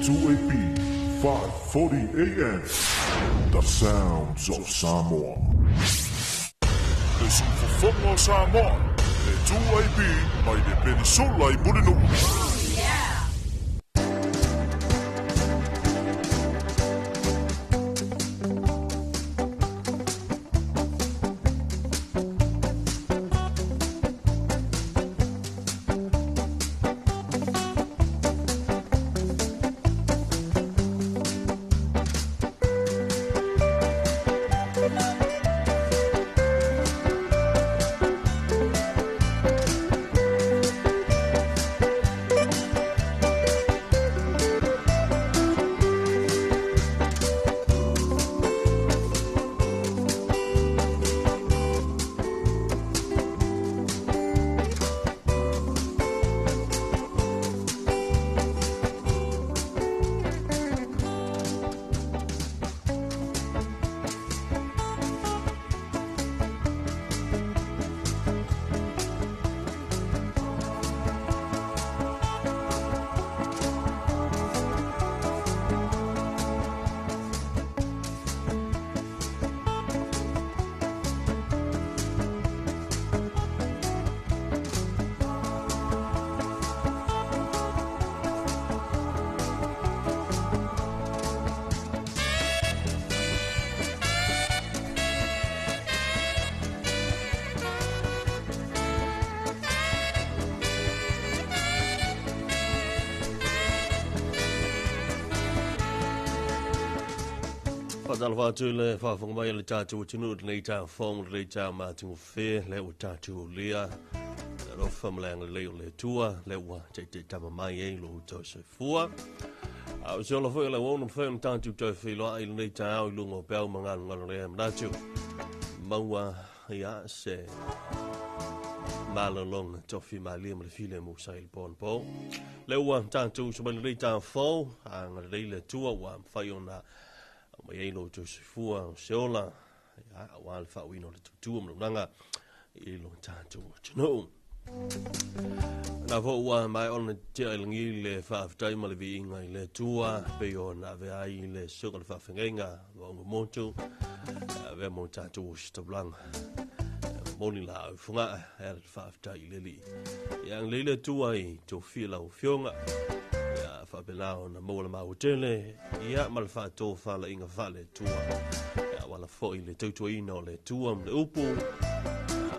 2AB, 5:40 AM. The sounds of Samoa. Le Sufofongo Samoa. Le 2AB, mai le Peninsula I Murinu. Talofa le whawhanga mai le tātou tinu nei tā whong le tā mātingu whē le o tātou lea rofa malanga leo le tua le ua te tama mai e lo tau se fua au se ola whai le wona whai tātou tau whiloa i nei tā au i lungo pēu manganu ngana rea mnātiu maua ia se malalonga tofi malia ma le file mo sai pon po le ua tātou se mai nei tā whau a ngana le tua ua whai ona mai ei lo tu sifua se ola ya wal fa wino le tu mlanga i lo tatu no na vo wa mai on te ngi le fa tai ma le vinga le tua pe ona ve ai le suka le fa fenga vo moto ve mo tatu sta blanga moni la funga er fa tai le li yang le tua i to fila o fionga fa belao na mola ma hotele ia malfa to fa la inga vale tua ya wala foi le tutu ino le tua le upu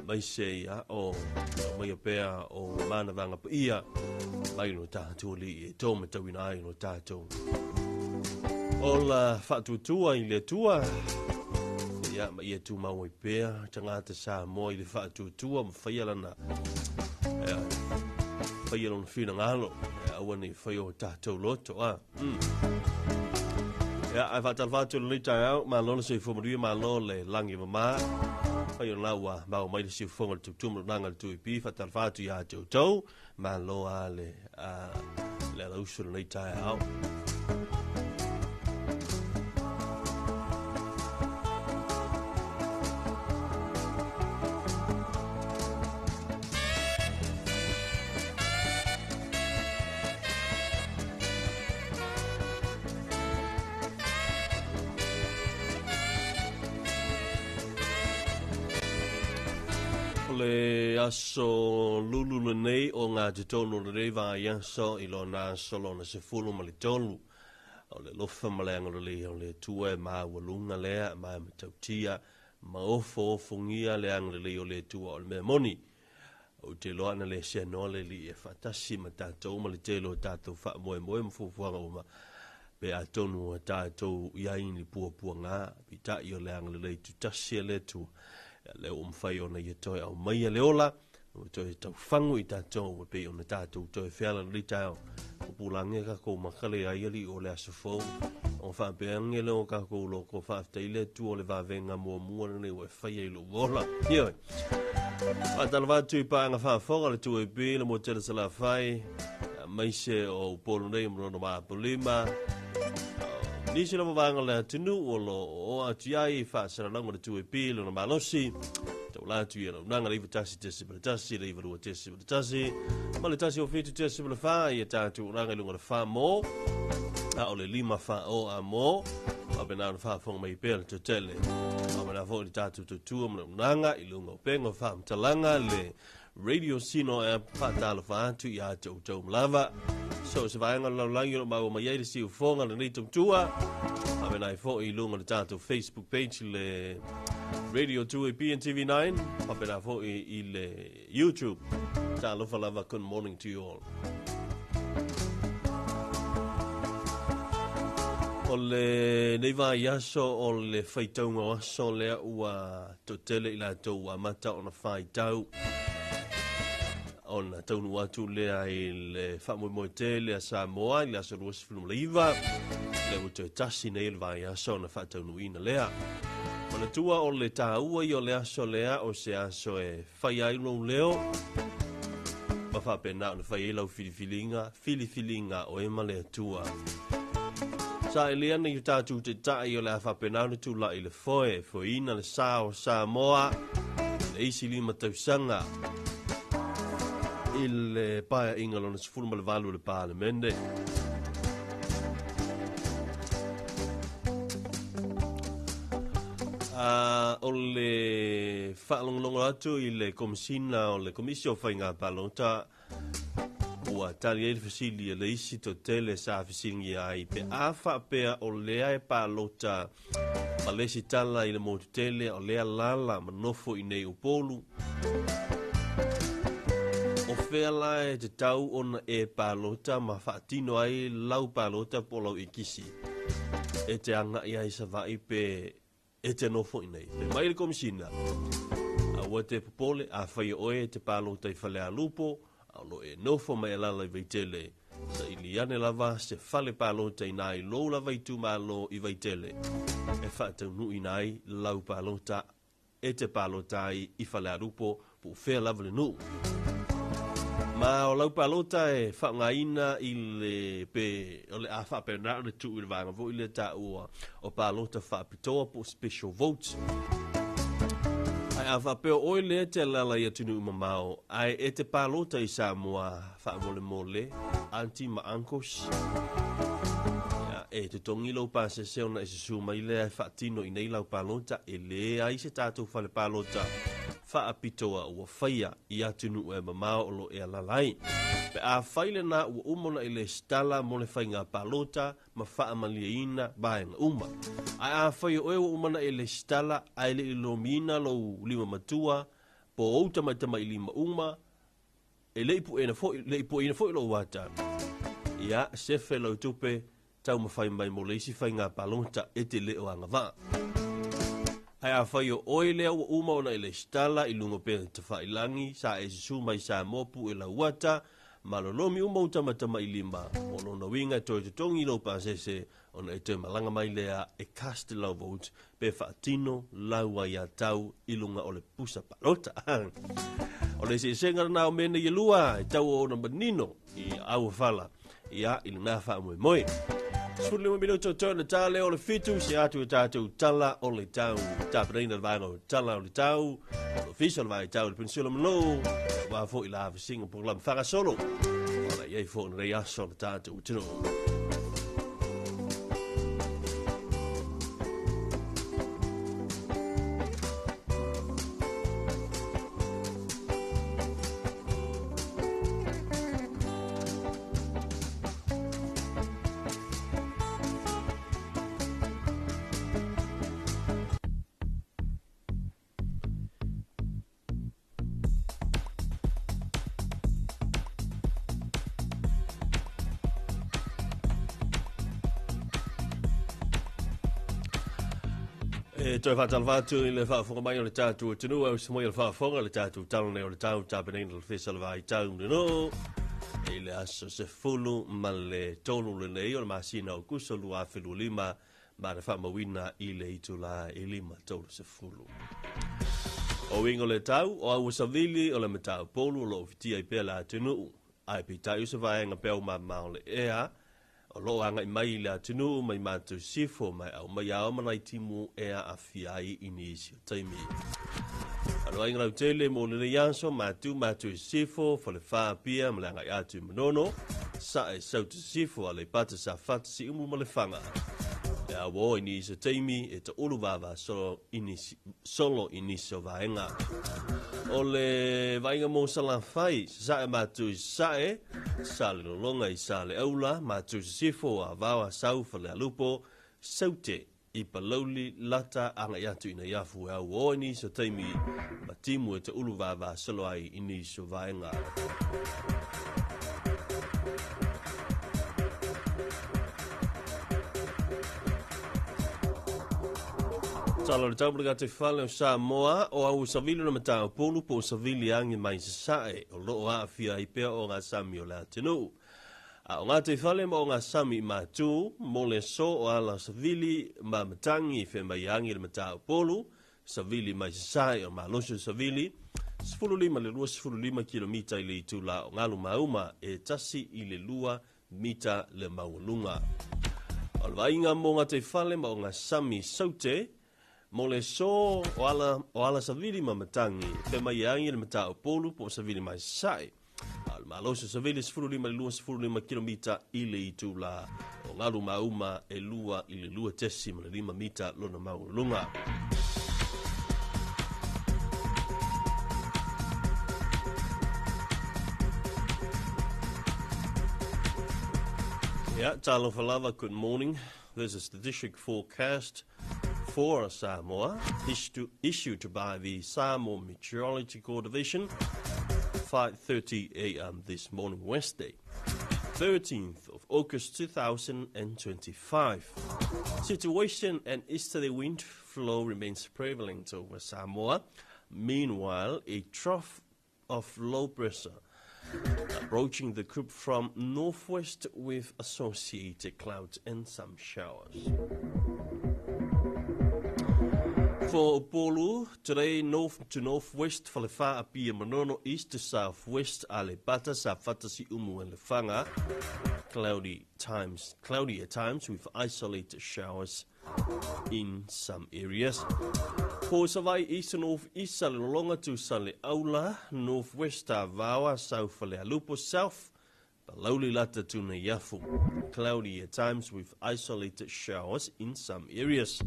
mai se ya o mai pea o mana vanga ia mai no ta tu li to me tawina ai no ta to ola fa tu tua i le tua ya mai tu ma o pea tanga te sa mo i le fa tu tua mfaia na faia no fina ngalo awani faio tatou loto ya ai va talvato le tau ma lo se fo mo ma lo le langi mama faio lawa ma mai se fo mo tu nanga tu pi fa talvato ya to ma lo ale le lo su le tau le aso lulu le nei o ngā te tonu le rei vā iaso i lo nā solo na se fulu ma le tonu o le lofa ma le angolo le o le tua ma walunga lea ma matautia ma ofo fungia le angolo le o le tua o le mea moni o te loa na le se no le li e fatasi ma tātou ma le telo tātou wha moe moe mfufuanga o ma pe a tonu a tātou iaini pua ngā pita i o le angolo le tutasi le tua le o mwhai o na i toi au mai le ola o toi tau whangu i tātou o pe o na tātou toi whiala li tau o pulange ka kou makale ai ali o le asofo o whapeange le o ka kou lo ko whaftai le tu o le wawenga mua ne o e whai e lo wola ioi Atala watu i paanga whaafonga le tu e pi le mo tele sala whai mai se o polo nei mrono maa polima Nisi la mawanga le atinu o lo o atiai whaasara lango le tu e pi le no malosi tau la tu i alo nanga le iwa tasi tesi pala tasi le iwa rua tesi pala tasi ma le tasi o fitu tesi pala wha i e tātu ranga i lunga le wha mo o le lima fa o a mo a pena na fa fonga mai pele to tele a pena fo ta tu mo nanga i lunga pengo fa mtalanga le radio sino e fa Talofa tu ya to lava so se vai ngala langi ma o mai le si fonga le nitum tua a pena i fo i lunga le ta Facebook page le Radio 2AP and TV9 a pena fo i le YouTube Talofa lava good morning to you all. O le neiva yaso o le whaitaunga o aso lea ua to tele i la tau a mata o na whaitau. O na taunu atu lea i le whamoimoe te lea Samoa i le aso ruas whulum leiva. Le uto e tasi nei le vai aso na whaitaunu ina lea. O na tua o le tāua i o le aso lea o se aso e whaiailo leo. Ma whapena o na whaiailau filifilinga o ema lea tua. Sa eliana i tātou te tai o le awha penau tu la i le foina le sao Samoa, le isi lima tausanga, i le paia inga lona sifuru ma le valu le Parliamente. O le whaalongonongo atu i le komisina o le komisio whainga palota, ua tali e fasili e le isi to tele sa fasingi ai pe afa pea o lea e palota ma lesi tala i le motu tele o lea lala manofo i nei upolu o fea la e te tau ona e palota ma whaatino ai lau palota po lau i kisi e te anga i ai sa vai pe e te nofo i nei pe mai le komisina a ua te popole a whai oe te palota i whalea lupo alo e nofo mai lala i veitele sa iliane lava se fale palota ina i lo lava i tu malo i veitele e whaatau nui nai lau palota e te palota i fale arupo pu fea lava le nu ma o lau palota e whaangaina i le pe o le a whapena le tu i le vanga vo i le ta ua o palota whaapitoa po special votes ai a whapeo oi le te lala i atunu umamao, ai e te palota i Samoa whaamole mole, auntie ma uncles. E te tongi lau pāse seo na e se suma i le ai whaatino i nei lau palota, e le ai se tātou whale palota, whaapitoa ua whaia i atunu e mamao o lo e alalai. Pe a whaile na ua umona i le stala mole whainga palota, ma whaamalia ina baenga uma. Ai a whai oe ua umana i le stala, ai le ilomina lo lima matua, po outa mai tama i lima uma, e le ipu ena fo lo wata. Ia, sefe lau tupe, tau ma whai mai mo leisi whainga palota e te leo anga vaa. Ai a whai o oe lea ua umana i le stala, i lungo pēna te whailangi, sa e su mai sa mopu e la wata, malolomi umauta matama i lima, o lona winga toi te tongi lo pasese, ona e te malanga mai lea e cast lau vote, pe whaatino laua ia tau ilunga o le pusa palota. O le se senga na o mene i lua, e tau o na manino, i au whala, ia i luna wha moe moe. Sfuru lima minuto tōna tāle o le fitu, se atu e tātou tala o le tau, tāpareina le vanga o tala o le tau, o le fisa le vai tau le pensula mano, wa fo i la hawa singa po lam whanga solo, wala iei fo na rei aso le tātou tino. E toi whatalwatu i le whaafonga mai o le tātou tunu au samoi o le whaafonga le tātou talone o le tau tāpenei le whesala vai tau no e le aso se fulu ma le tolu le nei o le masina o kusa lua whilu lima ma le whaamawina i le itu la i lima tolu se fulu. O ingo le tau o au savili o le matau polu lo fitia i pēla tunu ai pita i se vaenga pēu ma o le ea o lo anga i mai le atunu mai mātou sifo mai au mai au manai timu ea a fiai ini isi o taimi. Alo ai ngau tele mo le yanso mātou sifo fo le whaapia ma le anga i atu manono sae sau te sifu ale pata sa fata si umu malefanga. Ya wo ini se teimi e te ulu vava solo iniso vaenga. Ole vainga mo sala fai sae matu sae sale no longa I sale aula matu sifu a vawa sau fale alupo saute I paloli lata anga yatu ina yafu au wo ini se teimi matimu e te ulu vava solo ai iniso vaenga. Talo le taupura gata whale o Samoa o au savili na matao polu po savili angi mai se sae o loo a fia I pea o ngā sami o la tenu. O ngā te whale mo o ngā sami mātū mo le so o ala savili ma matangi fe mai angi le matao polu savili mai se sae o maloso savili 15 kilomita I le itu la o ngalu mauma e tasi I le lua mita le maulunga. O le vainga mo ngā te whale mo o ngā sami saute mo le so o ala savili mamatangi pe mai angi le matao polu po savili mai sai al maloso savili 15 kilomita I le itu la o ngalu mauma e lua I le lua tesi ma le 5 mita lona maulunga. Yeah, Talofa Lava, good morning. This is the district forecast for Samoa, issued by the Samoa Meteorological Division, 5:30 a.m. this morning, Wednesday, 13th of August 2025. Situation and easterly wind flow remains prevalent over Samoa. Meanwhile, a trough of low pressure approaching the group from northwest with associated clouds and some showers. For Polu, today north to northwest, Falefa apia manono east to southwest, Alebata sa fatasi umu and lefanga, cloudy at times with isolated showers in some areas. For Savai east to northeast, Salolonga to Sale Aula, northwest Avawa, south Fale Alupo, south, Paloli Lata to Nayafu, cloudy at times with isolated showers in some areas.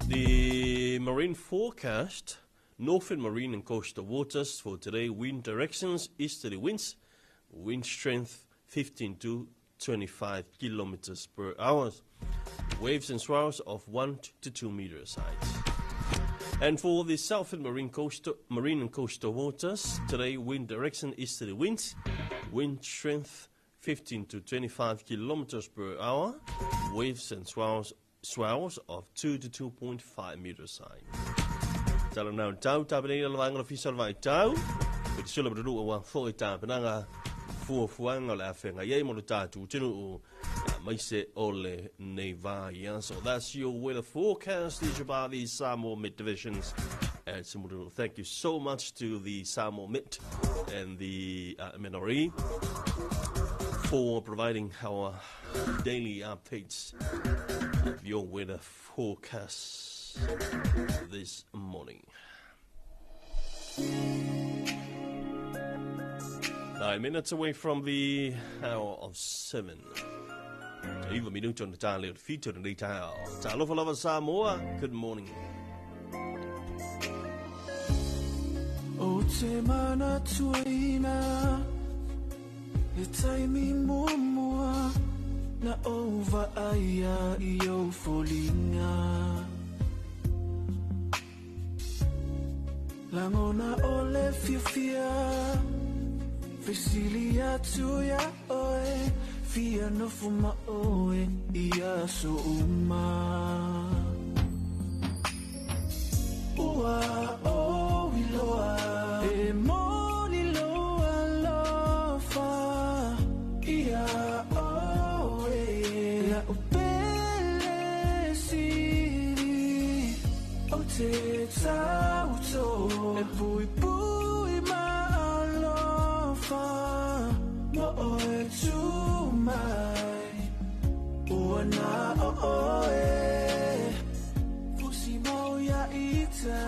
The marine forecast, northern marine and coastal waters for today, wind directions, easterly winds, wind strength 15 to 25 kilometers per hour, waves and swells of 1 to 2 meters height. And for the southern marine and coastal waters, today wind direction, easterly winds, wind strength 15 to 25 kilometers per hour, waves and swells of 2 to 2.5 meters high. Talo nau tau, tapenei la vanga la fisal vai tau, piti sula badu wa foi tapenanga fuanga la fenga ye mo tatu tinu o maise ole nevaya. So that's your weather forecast issued by the Samoa Met divisions. And thank you so much to the Samoa Met and the MNRE for providing our daily updates of your weather forecast this morning. 9 minutes away from the hour of 7. Even minuto on the tally of feet on the tile. Talofa Samoa, good morning. O te mana tuaina, e taimi mua na ova aia I o folinga. Langona ole fiafia, fesilia tuya oe, fia no fuma oe, ia so uma. Ua o iloa, e moni loa lofa, ia oe, la upele siri, o te tauto, e pui pui ma alofa, no oe tu mai, ua na oe, fusi mo ya ita,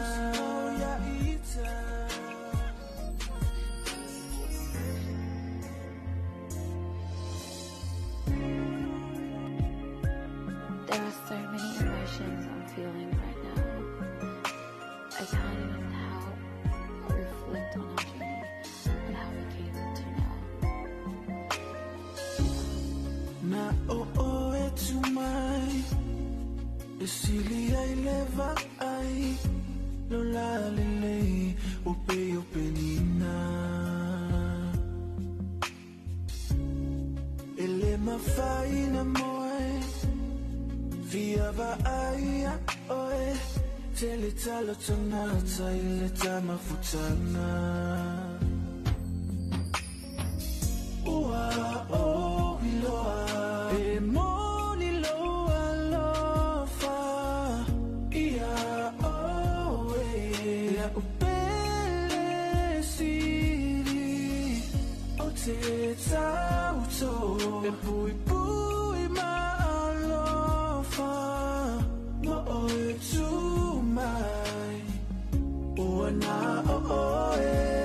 tumai e sili ai leva ai lo la lele o pe nina ele mafai na moe via va ai oe tele talo tonata ile tama futana ua o iloa e moni loa lofa ia oe ia upele siri o te tauto e pui pui ma alofa mo oe tumai ua na oe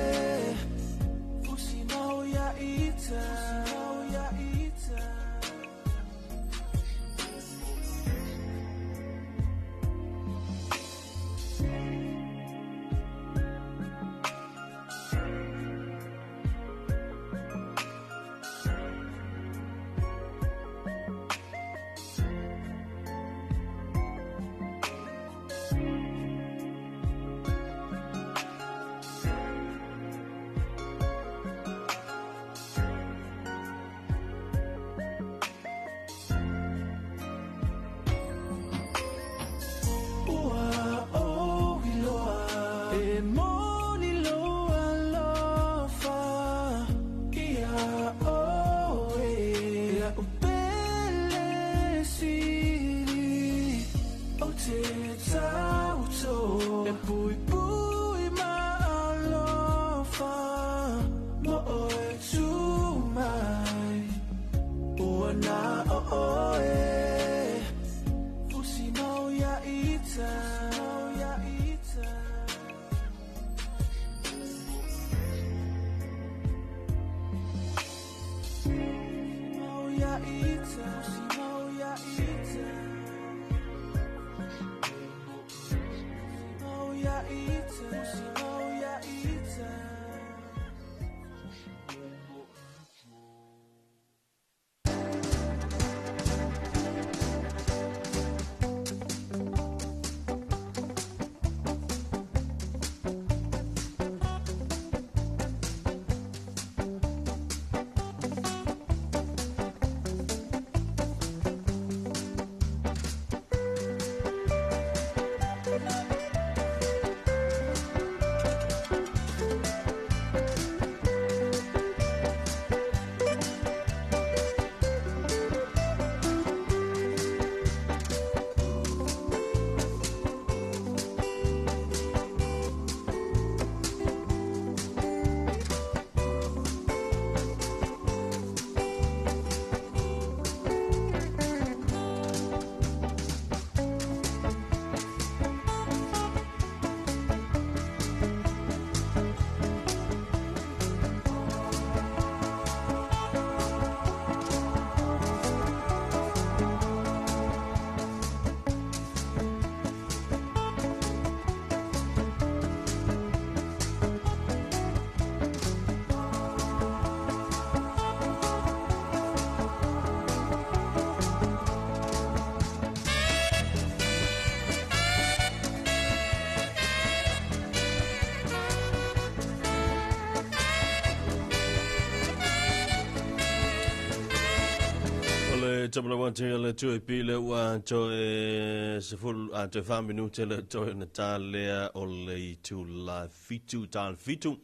Tabla wante le tue pile wa toe se ful a te fa minute le toe na tale o le tu la fitu tal fitu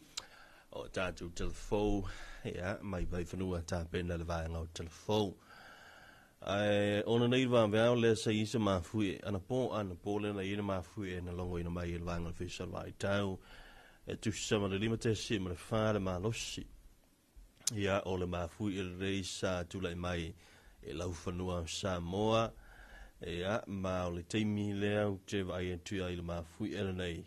o tatu telefo ya mai vai fanua ta pena le vai ngau telefo ai ona nei va va le se isa ma fui ana po le na ina ma fui na longo ina mai le vai ngau official vai tau e tu sama le limite si ma fa le ma losi ya o le ma fui il reisa tu le mai e lau whanua Samoa e a ma o le teimi lea o te vai e tu ai le mafui ele nei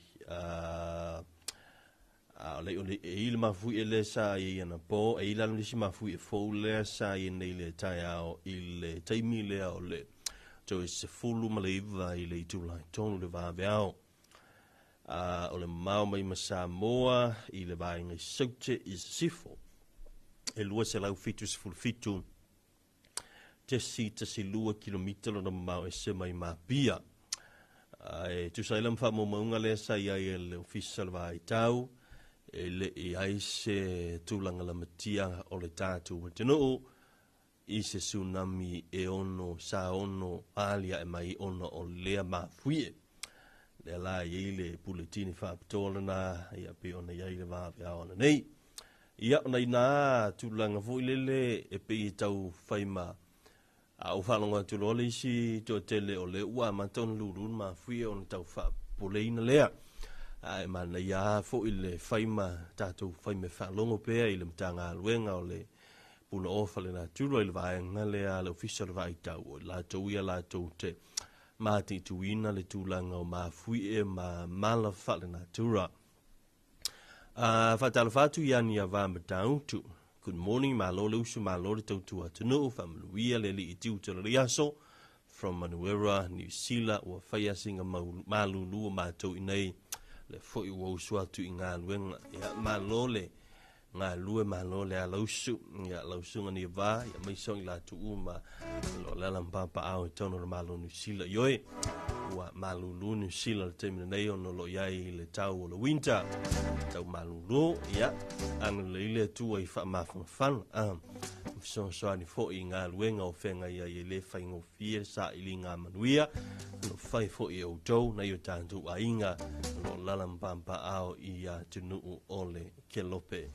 le o le e le mafui ele sa i ana po e ila le si mafui e fou lea sa i nei le tai ao i le teimi lea o le to e se fulu ma le iwa i le i tu lai tonu le va veao o le mau mai ma Samoa i le vai ngai saute i se sifo e lua se lau fitu se fulu fitu tesi lua kilomita lo na mau e se mai mapia. Tu sailam fa mo maunga le sa ia le official vai tau le ai se tulanga la matia o le tatu tino i se tsunami e ono sa ono alia e mai ono o lea mafuie le la i le puletini fa ptolana ia pe ona ia le va pe ona nei ia ona ina tulanga vo le e pe tau faima au whanonga tu lole isi to tele o le ua maton lurun ma fui on tau wha poleina lea. Ai mana ia fo i le whaima tātou whaime whalongo pēa i le mtanga aluenga o le puna ofa le nā tūro i le vaenga lea le official vai tau o la tau ia la tau te māti tuina le tūlanga o ma fui e ma mala whale nā tūra. Whatala whatu iani a vāma tautu. Good morning, malo lusu, malo le tautua tunu, whamanuia le li i tiu tala riaso, from Manuera, New Zealand, ua whaia singa malulu o mātou inei, le fwoi ua usuatu i ngā luenga, ia malo le, ngā lue malo le a lausu, ia lausunga ni vā, ia maisong i la tuu ma, lo lela mpapa au i tono le malo New Zealand, yoe, ua malulu New Zealand, le temina nei ono lo iai le tau o le winter, tau malulu, ia, anga le ile tua i wha mawhangwhana, so ni fo i ngā luenga o whenga ia i le whaingo fie sa i li ngā manuia, no whai fo i au tau, na i o tāntu a inga, no lalampampa ao i a tunu o le ke lope.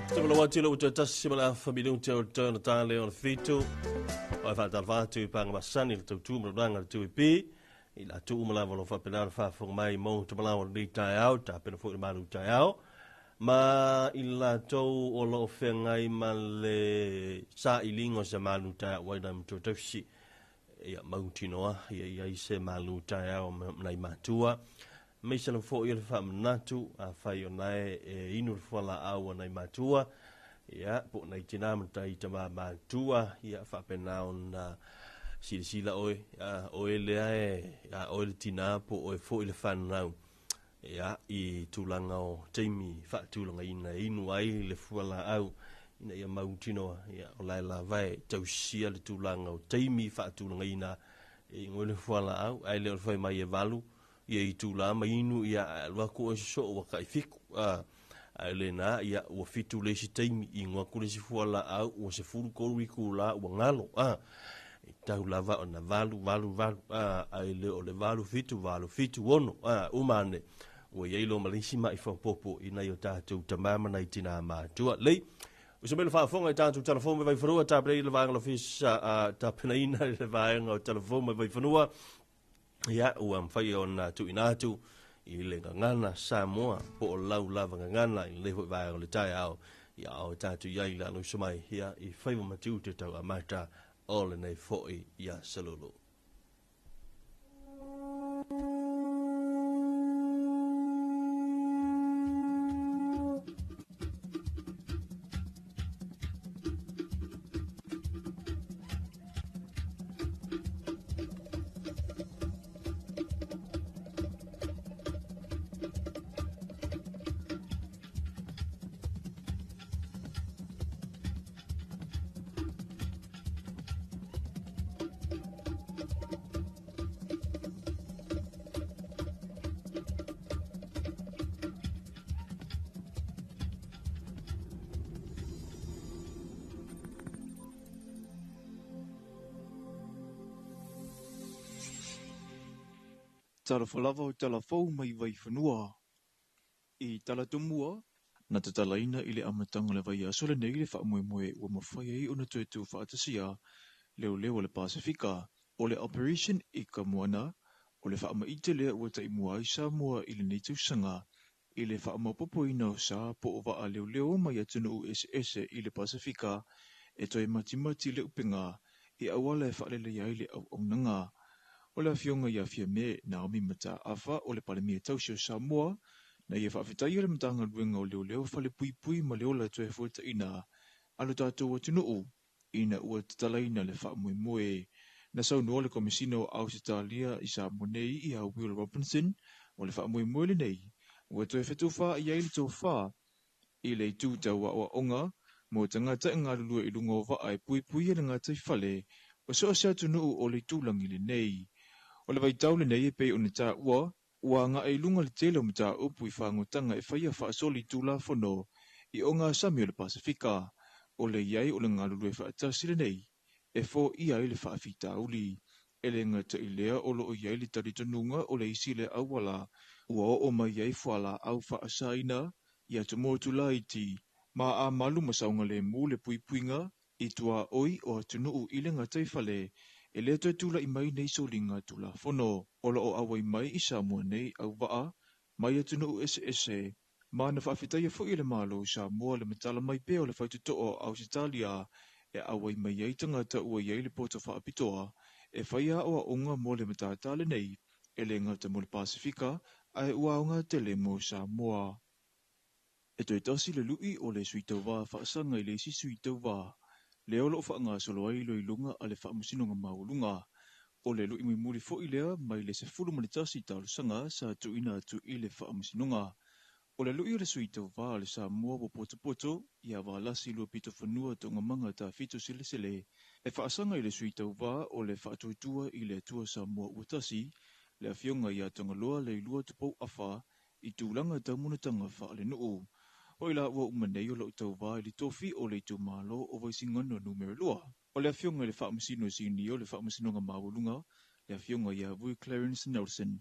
Tawala watila uta tasi mala familia uta o tau na tāle o na fitu, o e whatal whātu i panga masani le tau tūmara ranga le tui pi, i la tu umalawa lo whapenara whawhonga mai mō tamalawa li tai au, ta pena fo i maru tai au, ma i la tau o lo whengai ma le sa i lingo sa malu tai au waina mto tausi, ia mautinoa, ia i se malu tai au nei matua, meisa na fo i le whamanatu, a whai o nai e inu le whala au nei matua, ia po nei tinama tai tama matua, ia whapena o na sila oe, oe lea e, oe le tina po oe fo i le whanau, ia i tūlanga o teimi whaatūlanga ina inu ai le fuala au ina ia mautinoa ia o lai la vai tausia le tūlanga o teimi whaatūlanga ina i ngoi le fuala au ai leo whai mai e walu ia i tūlama inu ia wako o so o waka i fiku ai le na ia ua fitu le si teimi i ngwaku le si fuala au ua se furu koru i kula ua ngalo tau lava o na valu ai leo o le valu fitu ono umane o ye lo malisi mai fa popo ina yo tatu tamama na itina ma tua lei o se mele fa fonga tatu telefone vai frua ta bre le vanga office ta penaina le vanga telefone vai frua ya o am fai on tu inatu i le ngana Samoa po lau lava ngana i le vai le tai au ya o tatu ya ila no sumai ya i fai ma tu te tau amata all nei foi ya salolo. Talofa lava o talafou mai vai whanua. I talatumua, na te talaina i le amatanga le vai asole nei le whaamoemoe ua mawhai ai o na tuetu whaatasia leo le Pasifika o le Operation i Kamuana o le whaamaite lea ua taimua ai Samoa i le neitausanga i le whaamapopo ina o sa po o waa leo mai atunu u ese i le Pasifika e toi matimati le upenga i awala e whaalele iai le au aunanga. O le afionga i afia me Naomi Mata Afa o le palemia tausio Samoa na ia whaafitai o le matanga ruenga o leo whale pui ma leo la toe fuata ina alo tātou atunuu ina ua tatalaina le whaamoemoe na saunua le komisino o Ausitalia i Samonei i a Will Robinson o le whaamoemoe le nei ua toe whetuwha i aile tō wha i le tūtau wa onga mo tanga ta ngā lulua I lunga o vai pui le ngā tai whale, o so se atunu o le tūlangi le nei. O le vaitau le nei e pei o ne tā ua ngā e lunga le tele o mta upu I whangotanga e whaia whaasoli tūla whono I o ngā Sami o le Pasifika, o le iai o le ngā lulua whaatasi le nei, e fo ia I le whaafita uli, e le ngata I lea o lo o iai le taritonunga o le isi le awala, ua o mai iai whala au whaasaina, ia te mōtula iti, ma a malu masaunga le mū le puipuinga, I tua oi o atunu I le ngatai whale, e le toi tula I mai nei solinga tula whono, o lo o awai mai I Samoa nei au waa, mai atunu ese, ma na whaafitaia fo I le malo Samoa le matala mai peo le whaituto o Ausitalia, e awai mai iai tangata ua iai le poto whaapitoa, e whaia o a unga mo le matatale nei, e le ngata mo le Pasifika, ai ua o ngā tele mo Samoa. E toi tasi le lui o le suitau wā whaasanga I le si suitau wā, le olo o whaanga solo ai lo I lunga a le whaamusinonga maulunga, o le lui mui fo I lea mai le se fulu manitasi tau sanga sa tuina atu I le whaamusinonga. O le lui o le suitau wā le Samoa wo poto, ia wā lasi lua pito whanua tonga manga ta fito sele, e whaasanga I le suitau wā o le whaatuitua I le tua Samoa uatasi, le awhionga ia tonga loa le lua tupau awha, I tūlanga taumunatanga wha le nuu. O ila ua umanei o lau tau wā I le tofi o le tu malo o waisingano numero lua. O le awhionga le whaamusino sini o le whaamusinonga mawulunga, le awhionga ia vui Clarence Nelson,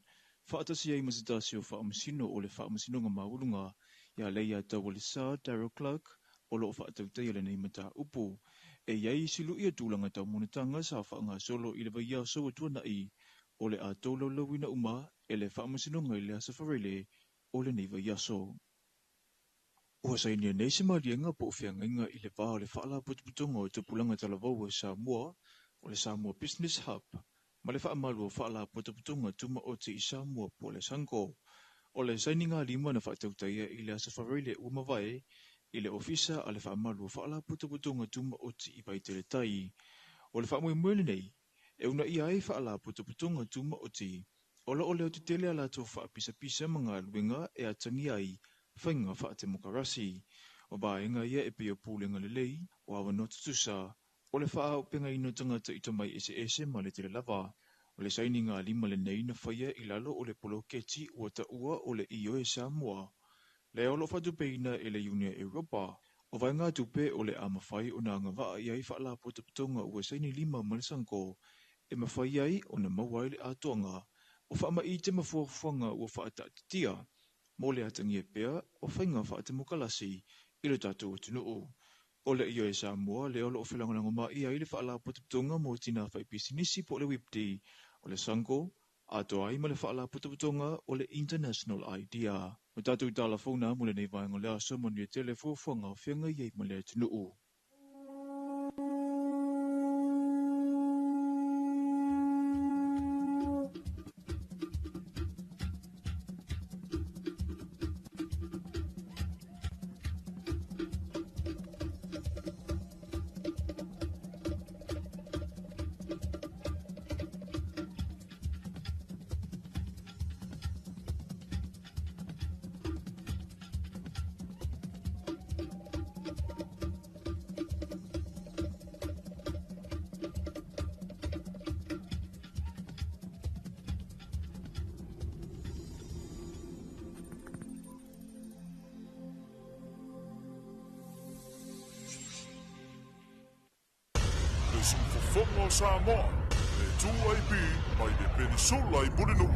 whaatasi ai masitasi o whaamusino o le whaamusinonga mawulunga, ia leia tau o le Sir Darryl Clark, o lo whaatautai le nei mata upu, e iai silu ia tūlanga tau munatanga sa whaanga solo I le vaia so atuana I, o le a tōlau lauina uma, e le whaamusinonga I le asafarele, o le nei vaia so. Ua sainia nei se malienga po whiangainga I le wā o le whaala putuputonga o tupulanga talavau o Samoa, o le Samoa Business Hub, ma le whaamalu o whaala putuputonga tuma o te I Samoa po le sanko, o le saininga lima na whaatautaia I le asafarele ua mawai, I le ofisa a le whaamalu o whaala putuputonga tuma o te I paitele tai, o le whaamuimwele nei, e una I ai whaala putuputonga tuma o te, o lo o leo te tele ala tō whaapisa-pisa mga luenga e atangi ai, whainga whaatemokarasi, o bāenga ia e pia pūlenga lelei, o awa notutusa, o le whaa o penga ino tangata I tamai ese ma le tele lava, o le saininga lima le nei na whaia I lalo o le polo keti ua ta ua o le io e Samoa. Le olo whatupeina e le Unia Europa, o vainga tupe o le amawhai o nā ngawaa iai whaala potaputonga ua saini lima malisanko, e mawhai ai o na mawai le atoanga, o whaama I te mafuafuanga ua whaatatitia, mo le atangi e pea o whainga whaatemokalasi I le tātou atunuu. O le io e Samoa le olo o whelangananga mai I le whaala potaputonga mo tina whaipisinisi po le wipti, o le sanko, ato ai ma le whaala potaputonga o le International Idea. O tātou tālafona mo le nei vaenga le aso mo ni e telefofuanga o whianga iei ma le atunuu. Le sufofonga Samoa, le tuaipi mai le peninsula I Mulinui.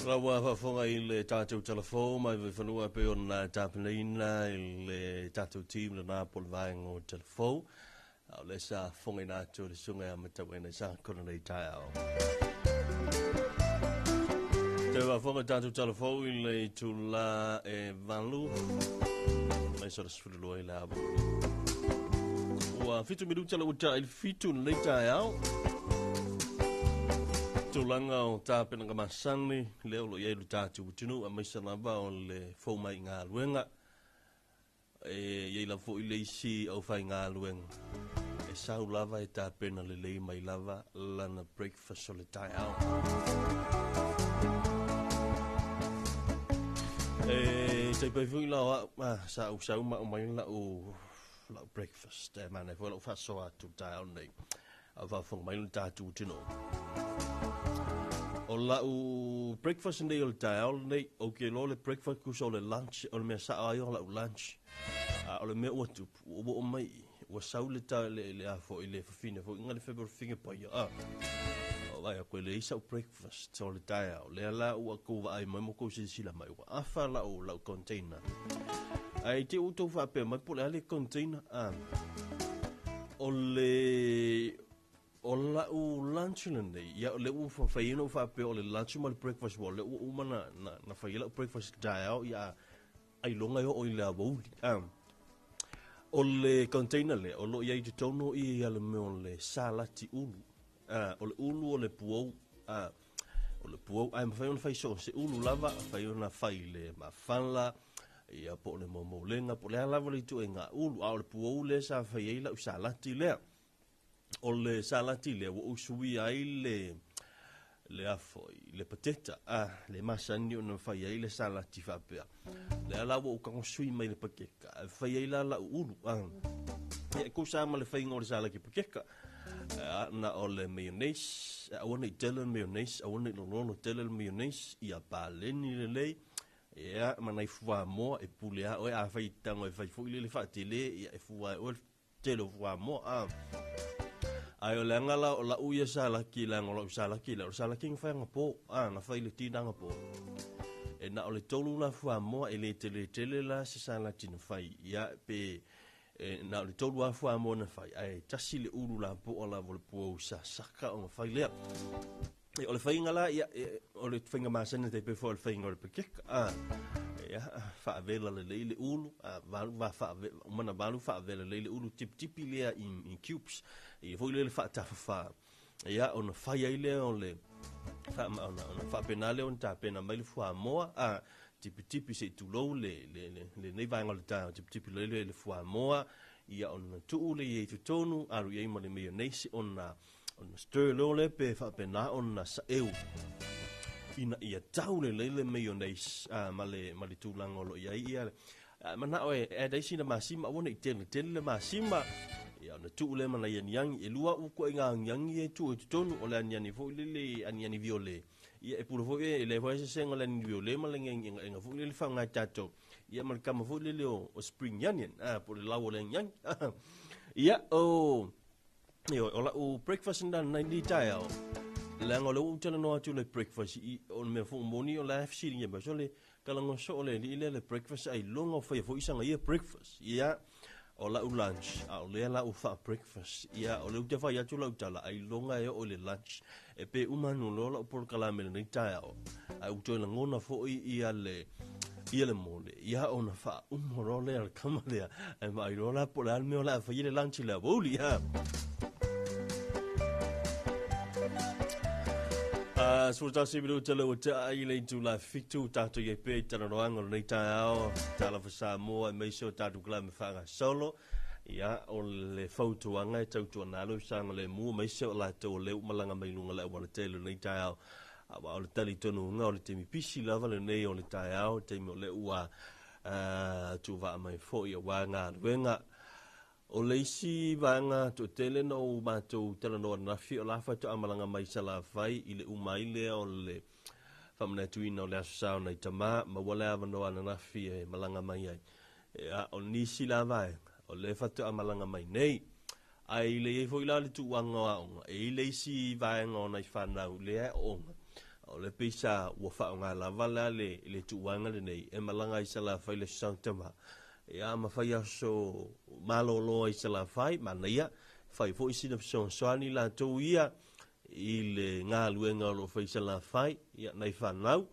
Rawa whafonga I le tātou telefo, mai vai whanua pe o na tāpinaina I le tātou team le nā pol vaenga o telefo. Au le sa whonga I nātou le sunga a matau e nei sa kona nei tai au. Te whafonga tātou telefo I le tula e valu. Mai sora sfurulua I le abu. Ua fitu miru tala uta I fitu nei tai au. tūlanga o tāpena kamasani, leo lo ieiru tātu utinu, a maisa lava o le fōmai ngā luenga, iei la fo i le isi au whai ngā luenga. E sau lava e tāpena le lei mai lava, lana breakfast o le tai au. Sei pai fui lau sa usau ma o mai lau breakfast, mana fo lau whasoa tu tai au nei. Au whawhong mai lau tātu utinu. O lau breakfast nei o le tai au nei, o ke lo le breakfast kusa o le lunch, o le mea sa ai o lau lunch. O le mea ua tupu, o mai, ua sau le tai le a fo i le fafine, fo inga le february finge pai o vai a koe le isa o breakfast o le tai au, le ala ua kou ai mai mo kou sila mai, ua afa lau container. Ai te utou whape mai po le ale container, o lau lunch nei, ia o le u whawhaino whape o le lunch ma le breakfast wa, le u umana na whaila o breakfast tai au, ia ai longa o i le awauli. O le container le, o lo iai te tono i ale me o le salati ulu. O le ulu o le puou, o le puou, ai mawhai ona whai so, se ulu lava, whai ona whai le mawhanla, ia po le momolenga, po le alava le tu e ngā ulu, o le puou le sa whai eila u salati lea. O le salati le, o usui ai le afoi, le pateta, le masani o na whai ai le salati whapea. Le alawa o kangosui mai le pakeka, whai ai la ulu, ia kusama le whai ngore salaki pakeka, na o le mayonnaise, awana i tele mayonnaise, awana i lonono tele mayonnaise, ia pāleni le lei, ia manai fua moa e pulea, oe a whai tango e whai fuile le whaatele, ia e fua e oe tele fua moa, ai o le angala o la uia salaki, la ngola u salaki, la o salaki ngā whai ngā na whai le tina ngā pō. E na o le tolu la fua moa e le tele la se salati na whai, ia pe... na le tolu a fua mo na fai ai tasi le ulu la po la vol po sa saka o fai le o le fai ngala ia o le fai ngama sene te pe fo le fai ngol pe kek ia fa vela le ulu va fa mana valu fa vela le ulu tip le in cubes e foi le fa ta fa ia on fai ai le on le fa ona fa penale on ta pena mai le fua mo tipi se tu lo le nei vai ngol ta tipi le fua moa ia on tu le e tu tonu aru ye mo le mayonnaise on stir lo le pe fa pe na on sa eu ina ia tau le mayonnaise ma le tu langolo ia mana oe e dai sina masima wona i tele le masima ia na tu le mana yang e lua u ko yang e tu tonu o le ani fo le ani viole ia e pulu fo e le voice sengo le viole ma le nga fo le fa nga tato ia ma kama fo le o spring onion po le lawo le yang ia o la o breakfast ndan na ni taio la ngolo u tele no atu le breakfast i on me fo moni o la fc ni ba so le kala ngo so le breakfast ai longo fo isanga ia breakfast ia o la lunch o le la fa breakfast ia o le te fa ya tu la tala ai longa e o le lunch e pe umanu lo la por kala me ni taio ai u to la ngona fo ia le mole ia ona fa umoro le al kamale ai mai lo la por al me la fa ile lunch la boli ha Sota si bilu tala o ta ile tu la fitu tato ye pe tala roanga nei taao Talofa Samoa me so tatu kla me fanga solo ia o le foto anga e tau tuana lo sanga le mu me so la to le malanga mai lunga le wana tele nei taao o le tali tonu nga o le temi pisi lava le nei o le taao temi o le ua tu va mai fo ia wanga wenga o leisi vanga to tele no mato tele no na fi la fa to amalanga mai sala fai ile umaile o le famna tuina le sa na tama ma wala va no na fi malanga mai ai o nisi la vai o le fa to amalanga mai nei ai le fo ila le tu wanga e leisi vanga na fa na le o le pisa wo fa nga la vala le tu wanga le nei e malanga i sala fai le sa tama ia ma fai aso malolo i se la fai mana ia fai fo isi na so soani la to ia i le ngā luenga lo fai se la fai ia nei whanau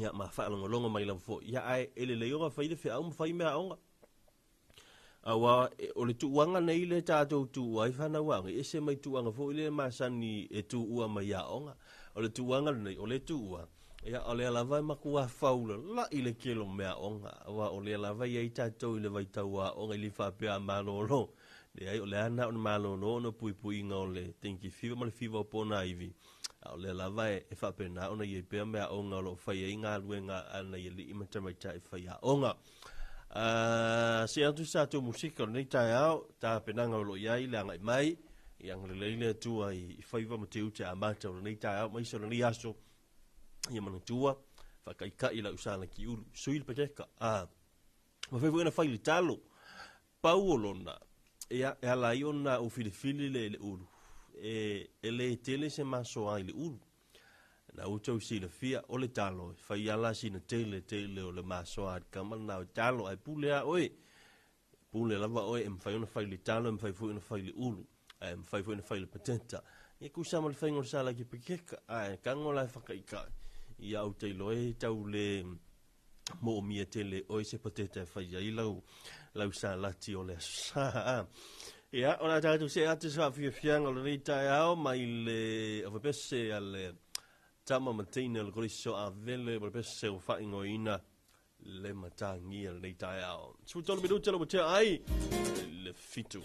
ia ma wha longa mai la fo ia ai ele le ionga fai le whi au ma fai mea aonga Awa, o le tuanga nei le tātou tu ai whana wanga, e se mai tuanga fo ile masani e tu ua mai aonga. O le tuanga nei, o le tua. Ia, o le alawai makua faula, la ile kelo mea onga. Awa, o le alawai ai tātou ile vai taua onga ili whapea malo lo. Le ai, o le ana o le malo no, no pui pui inga o le tenki fiwa, ma le fiwa o pona iwi. O le alawai e whapea na, ona i e pea mea onga o lo whai e inga luenga ana i e li imatamaita e whai a onga. Se atu sa tu musika nei tai au ta penanga lo iai le anga mai yang le leile tu ai faiva mateu te amata nei tai au mai so ni aso ia mana tua fa kai ka ila usala ki ulu suil peteka ma fe buena fai talo paulona ia ala iona o filifili le ulu ele tele se maso ai le ulu na utou sina fia o le talo fai ala sina tele o le masoa kamal na talo ai pulea oe pule lava oe em fai ona fai le talo em fai fu ona fai le ulu em fai fu ona fai le patenta e ku sama le fai ngor sala ki pekeka ai kango la fakaika ia o te loe tau le mo mia tele oe se patenta fai ai lau sala ti o le sa ia ona tatu se atu sa fia ngol le tai ao mai le o pese ale tama matina le koriso a vele per pese o fa ingoina le matangia le tai ao. Su tolo minuto lo bottia ai le fitu.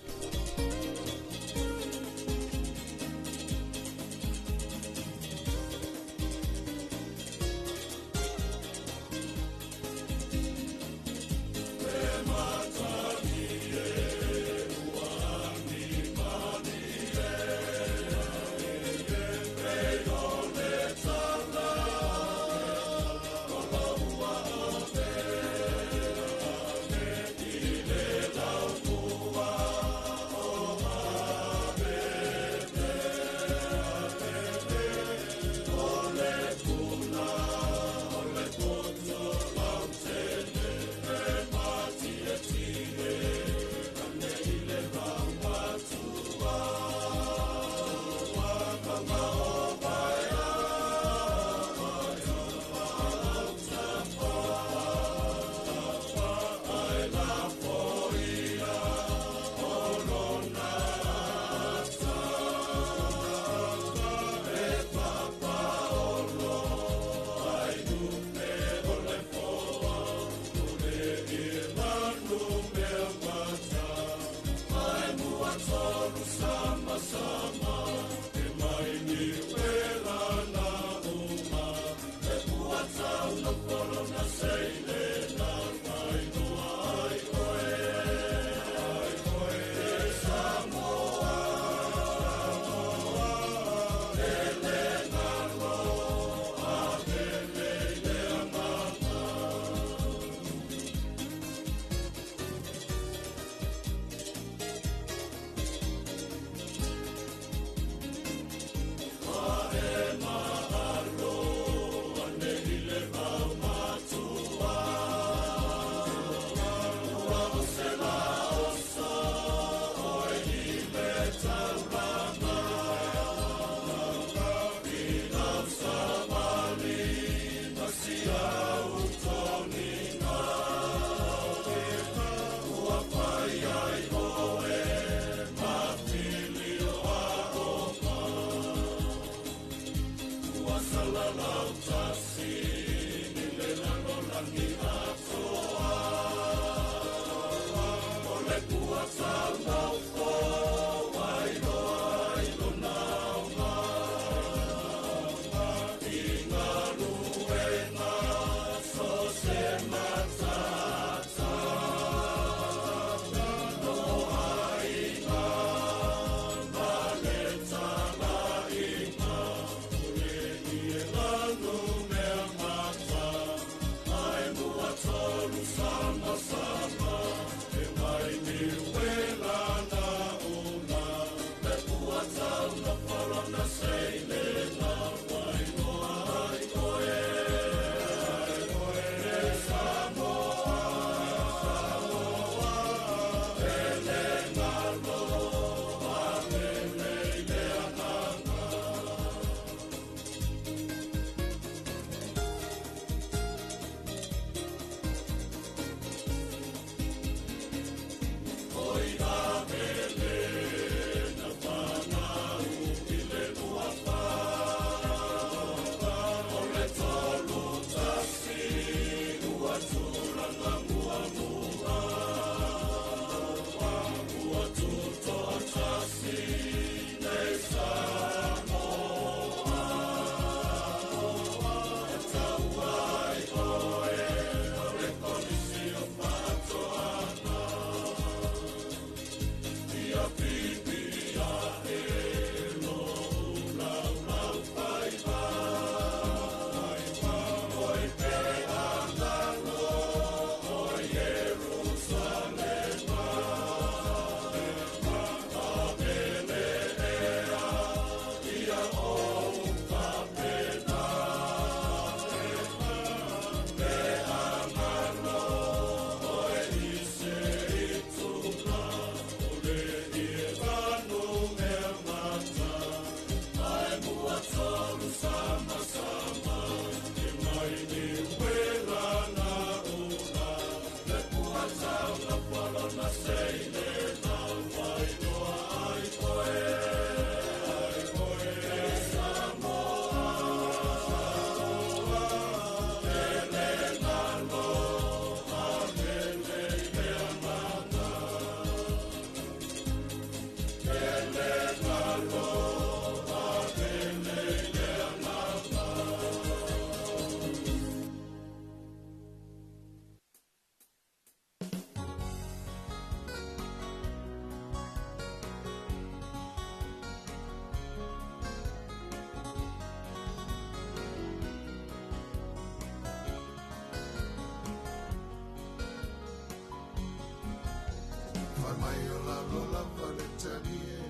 lo lava le tanie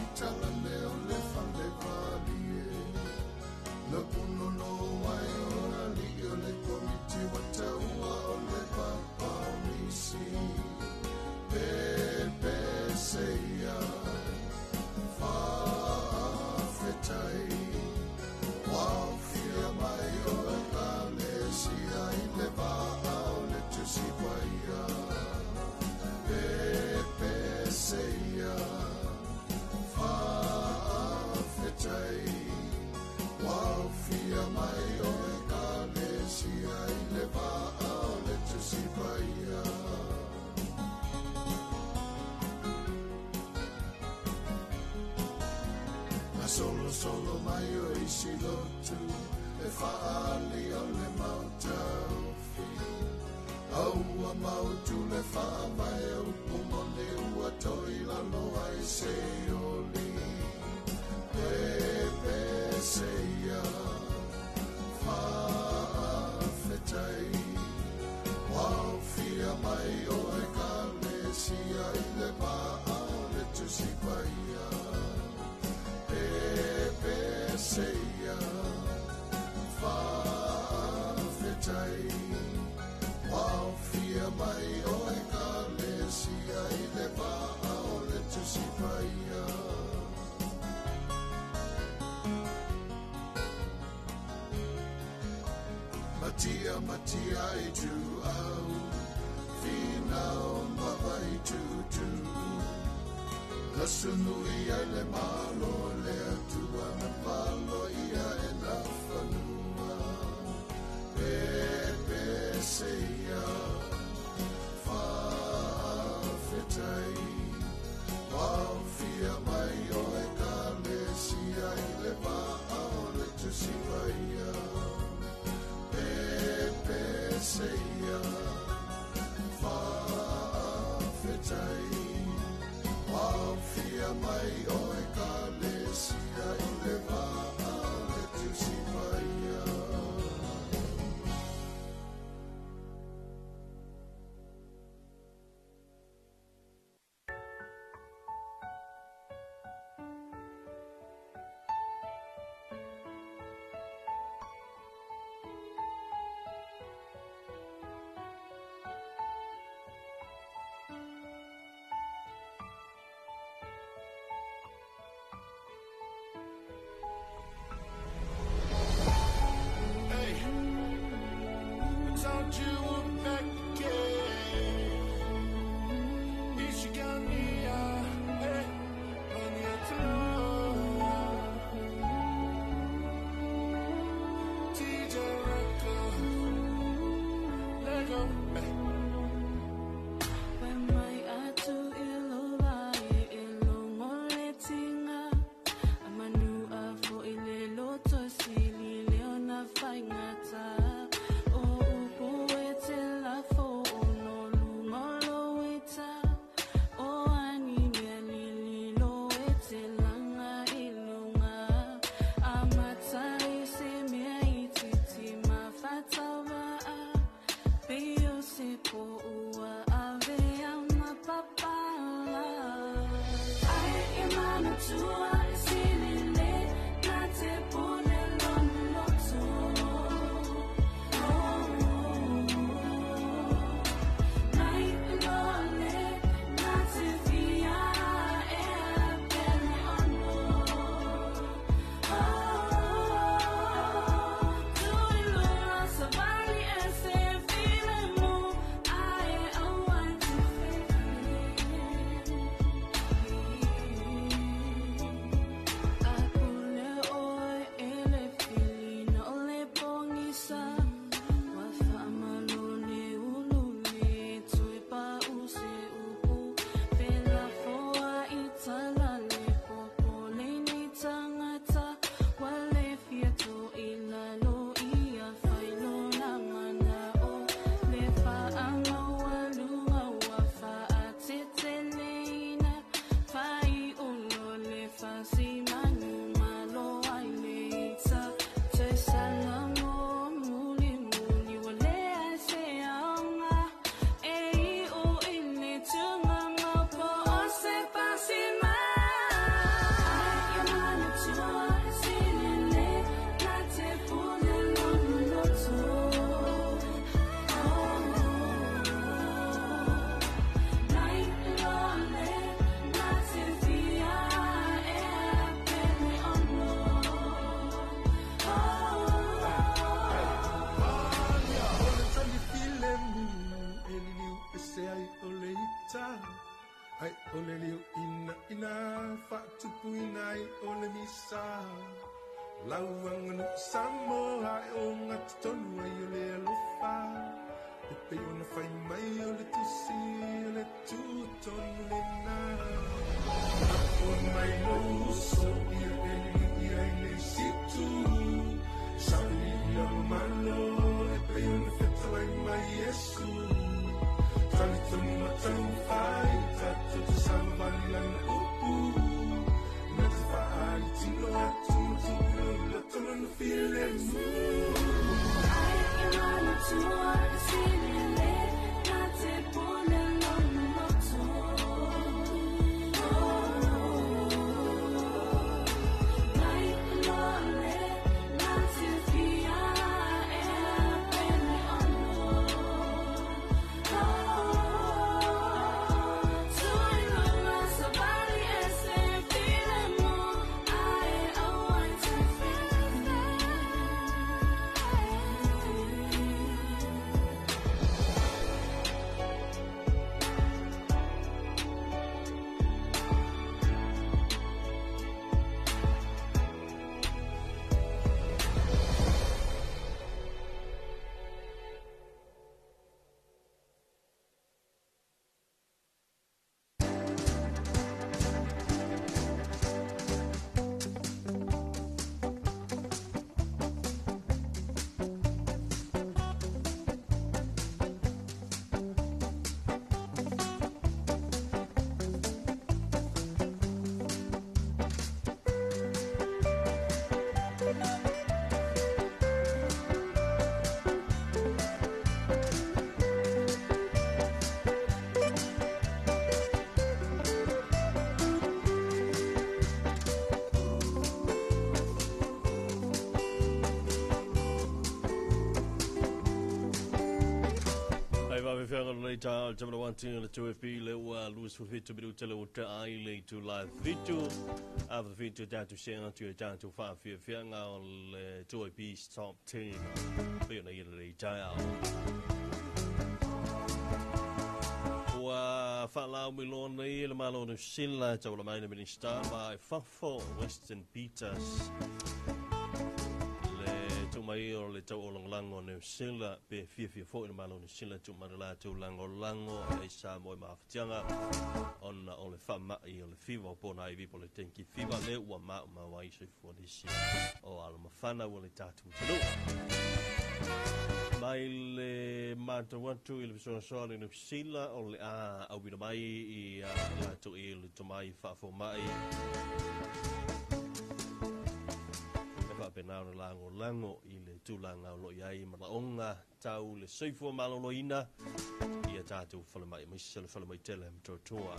I tala leo le fale valie Na puno no mai ora li o le komiti wa taua o le papa o nisi Pepe seia Whawhetai Wau fia mai o e kale sia I le waa o le tusi waia Pepe seia Whawhetai Wau fia mai o e kale sia I le waa o le tusi waia Solo mai o isi lotu E whaali o le mautauwhi Aua mautu le wha mai au Umone ua toi lalo ai se oli Pepe seia Whawhetai Wau fia mai o e kale sia I le waa o le tusi paia Pepe seia Whawhetai Wau fia mai o e kale sia I le waa o le tusi paia Matia I tu au Finau mava I tu La sunui ai le malo le atua na palo ia e na whanua Pepe seia Whawhetai Wau fia mai o e kale sia I le waa o le tusi waia Pepe seia Whawhetai Wau fia mai o e ka puinai o le misa Lauanga no Samoa o ngā tonu ai o le alofa E pe ona whai mai o le tusi o le tūtonu le nā O mai no uso ia le situ Sauni ia malo E pe ona whetawai mai Yesu Tani tonu matau whai Tatu te samavali lana upu Nata whaai tino atu feelings. I want to see me, not to pull along the Later, Jamaica 1 to 2FP, Louis for Fit to be to I to live video. After the video down to share to down to 5 fear 2FP's top 10. Be on a yearly child. Fala Milone, Malone of Silla, Talofa Minister by Fafo, Western Peters. Mai o le tau o lango ne sila pe fia fo i malo ne sila tu marala tu lango e sa mo maftianga on o le fama i o le fiva po na i po le tenki fiva le wa ma wai se fo di si o ala mafana o le tatu tulu mai le mata watu i le so ne sila o le a au bi mai i la tu i le tu mai fa fo mai Pena o lango i le tūlanga o lo iai maraonga tau le soifua maloloina ia tātou whalemai maisele whalemai tele mtotoa.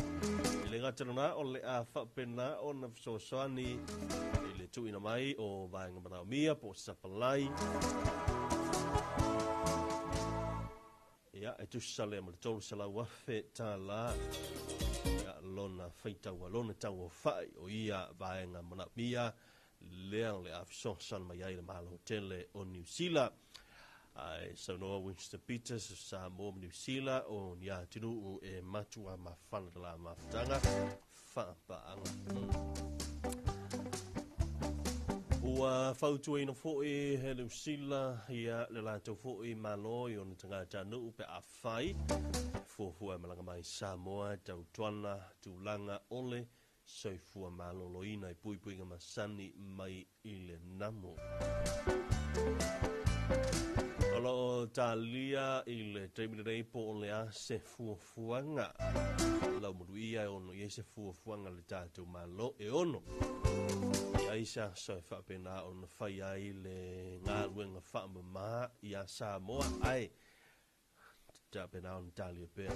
I le ngatarana o le a whapena o na fsosani i le tuina mai o vaenga marao mia po sapalai. Ia e tusale ma le tolu sala wafe tā la ia lona whaitau lona tau o whai o ia vaenga marao mia leang le afso san mai ai le malo hotel o New Zealand ai sono Winston Peters Samoa New Zealand o nia tinu e matua ma fana la maftanga fa paanga ua fautu ino foi he New Zealand ia le la to foi malo i on tanga tanu pe afai fo malanga mai Samoa tau tuana tulanga ole soifua maloloina i puipuinga masani mai i le namo. Alo talia i le teimire po o le a se fuafuanga. Lau muruia e ono i se fuafuanga le tātou malo e ono. I aisa soifa pena ono whai ai le ngā luenga whaamama i a Samoa ai. Ta pena on talia pe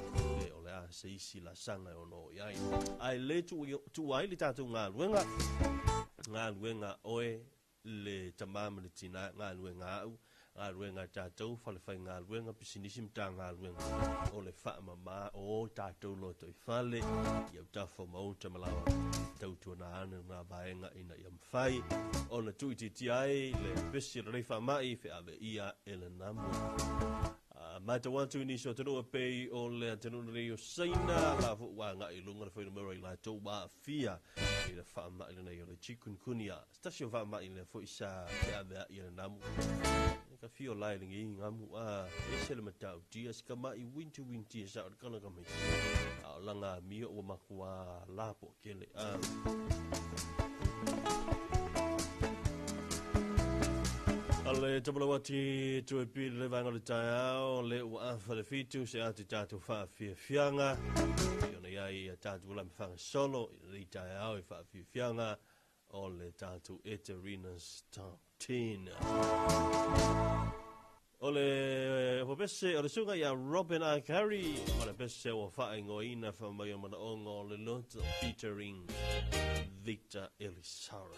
o le a se isi la sanga o no iai ai le tu ai le tatu ngā luenga oe le tamama le tina ngā luenga tātou whalewhai ngā luenga pisinisim tā ngā luenga o le whaamama o tātou loto i whale iau tawha mauta malawa tautua na anu ngā baenga ina iam whai o na tuititi ai le besi rei whamai whi awe ia ele namu Mai te watu ni so tano pe o le tano reo saina la fu wa nga I lunga foi no mai la to ba fia I le fa ma ile nei o le chikungunya stasio fa ma ile foi sa te ave I le namu ka fio lai ngi ngamu a e se le mata dia ska mai winti sa kana ka mai a langa mi o makua la po kele a Ale tapalawati tu pi le vanga le tau le wa fa le fitu se ati tatu fa fianga yona yai tatu la mfanga solo le tau fa fianga o le tatu eterinas top 10 ole ho pese o le sunga ya Robin a Carey o le pese o fa ngoina fa mai mana ongo le lot featuring Victor Elisara.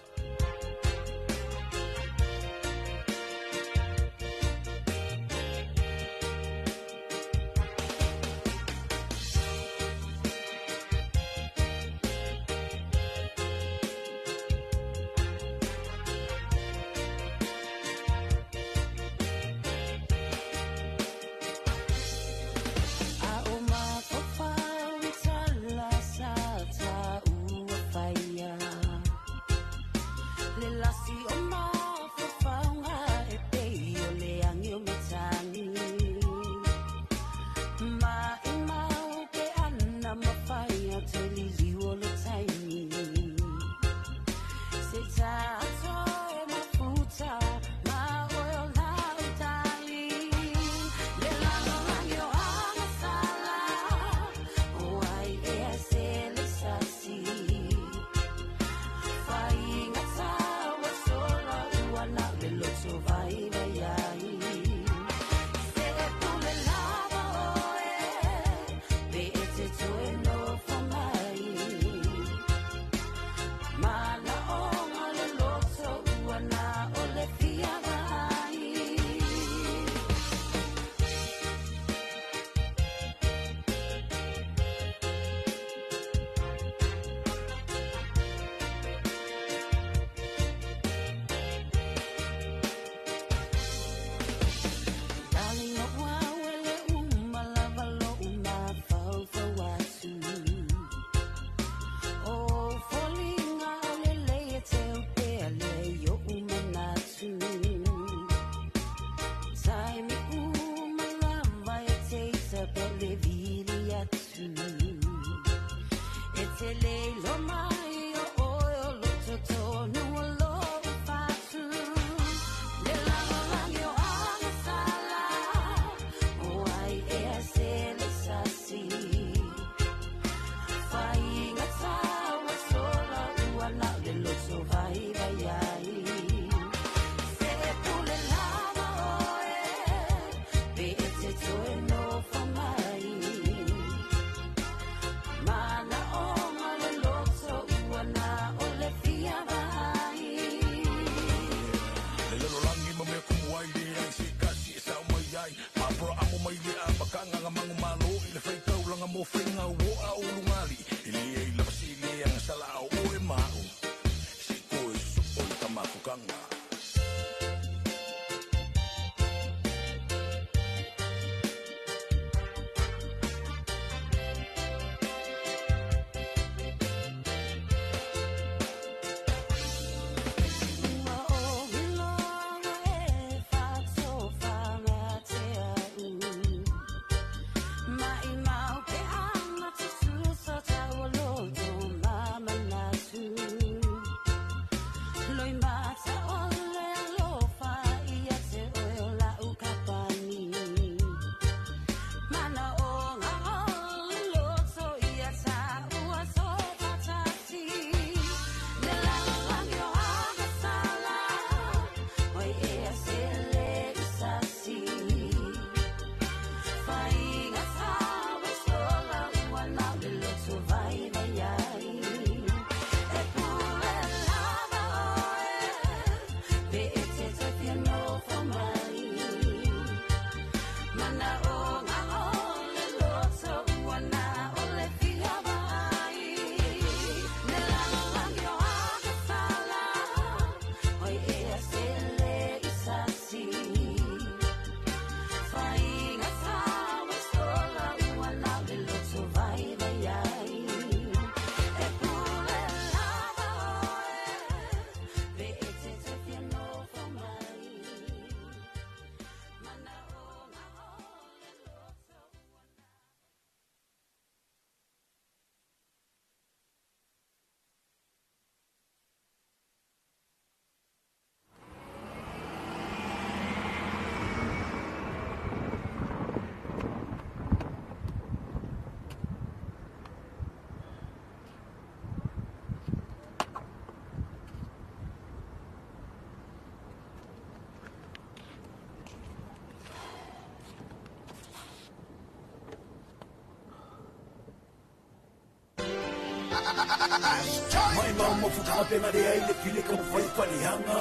Mai mau mo fuka pe ngare ai le file ka fai fali hanga.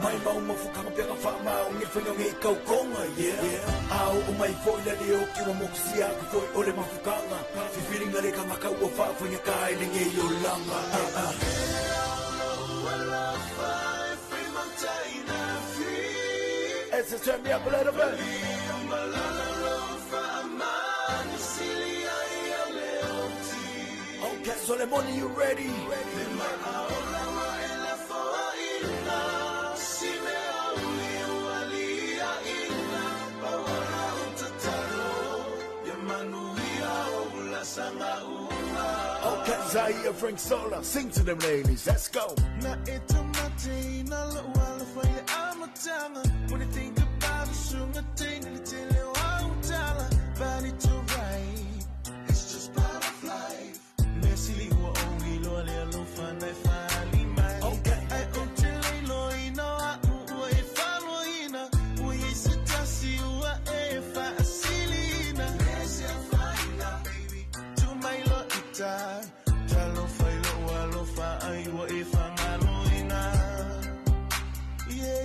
Mai mau mo fuka pe ka fa mau ni fenyo ngi kau konga yeah. Au o mai foi le o ki mo moxia ku foi o le mafukanga. Fi feeling ngare ka makau o fa fanya kai le ngi yo langa. Essa turn me up a little bit. Okay, so the money you ready? Okay, Zaire, Frank Sola, sing to them ladies, let's go. When you think about it, soon I think it's in the wild but it's alright. It's just part of life. Messi, what only lawyer, no fun, I finally mine. Okay, I until I know, you know, I follow in a we sit to see what if I see Lina. Messi, baby, to my lotita. Talofa Samoa, I wa if I'm alone. Yeah.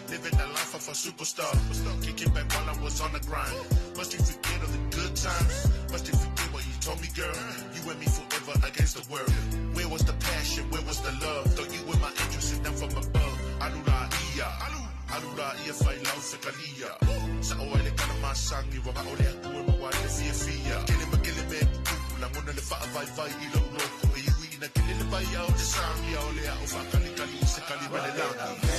Living the life of a superstar. Kicking back while I was on the grind. Must you forget all the good times? Must you forget what you told me, girl? You and me forever against the world. Where was the passion? Where was the love? Thought you were my interest and down from above. Alula ia fai lau se kalia. Sa oa le kana masangi waka ole aku e mawa le fia. Kele me kuku la ngona le faa vai I lau loko. E iwi ina kele le bai au te sangi au le au whakali se kali mele langi.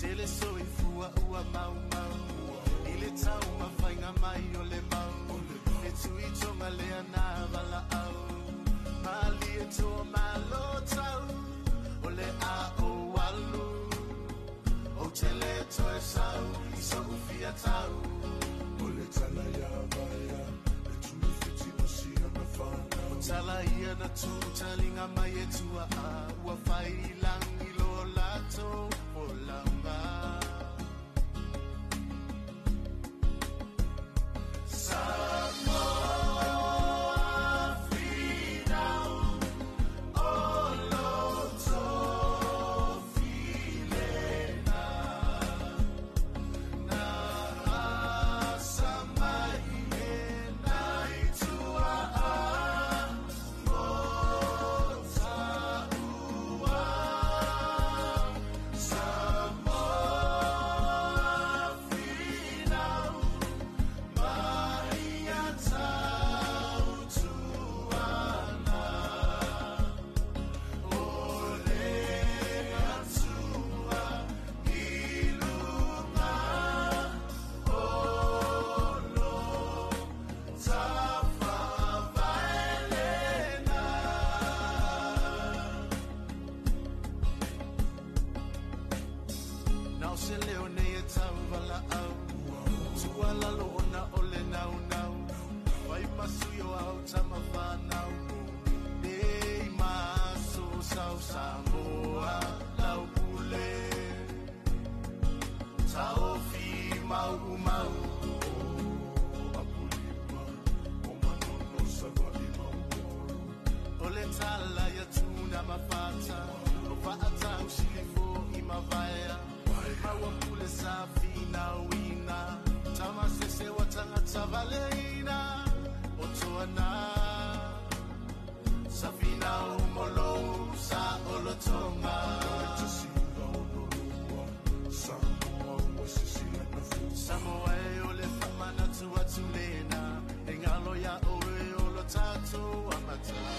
Tele so ifua ua mau mau. Ile tau mawhainga mai o le mau. E tui tonga lea nā wala au. Mali e toa malo tau. O le a o walu. O tele toe sau. I so ufia tau. O le tala ia vaia. E tui whiti o si ana whana. O tala ia na tu talinga mai e tua a. Ua whai langi lo lato o launga. Samoa, laupule, taofi mau mau, Apulima, o manono savali mau. ole tala ya tuna mafata, o faata usilifo imavaya, mawapule safi na wina, tamasese watanga tavaleina, otoana, safina umolo. Sa olotonga Samoa e ole famana tua tulena Engalo ya oe olo tato amatanga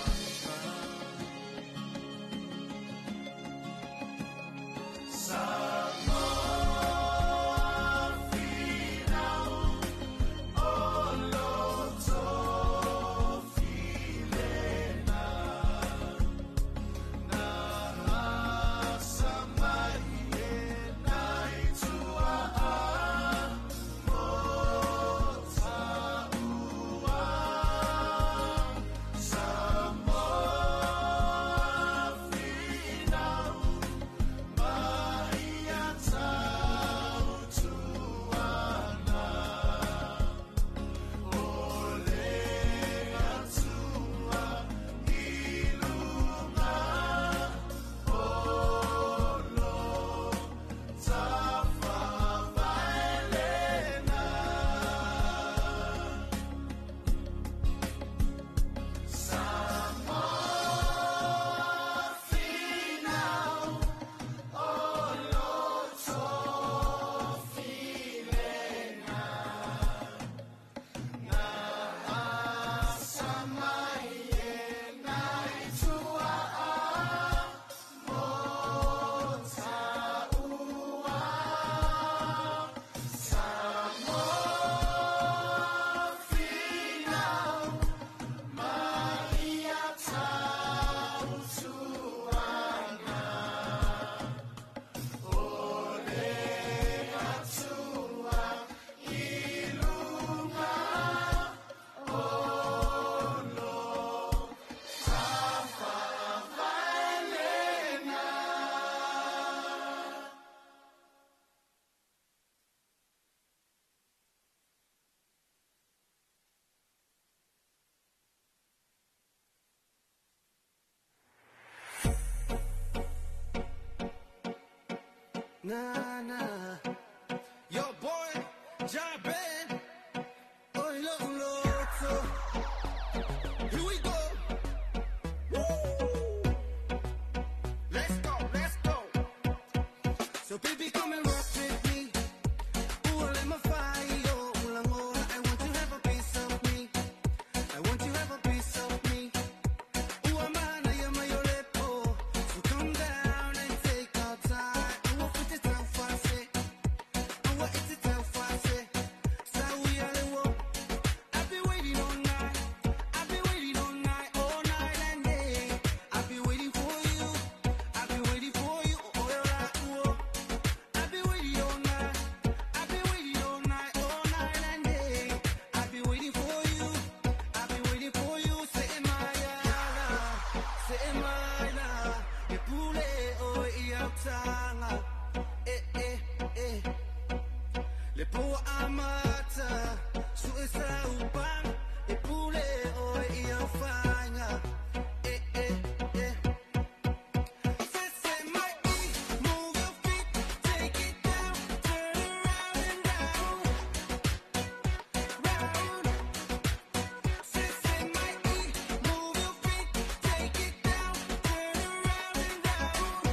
Nah, nah. Yo, boy, John Ben. Oh, loco. Here we go. Woo! Let's go, let's go. So, baby, come and rock with me. Ooh, let my fire. I want you to have a piece of me. I want you to have a piece of me. Ooh, I'm on my lepo. So come down and take our time. Ooh, put this down for amata su esa upang e pule o ia fanga move your feet, take it down, turn around and round, round. Sissy, move your feet, take it down, turn around and round,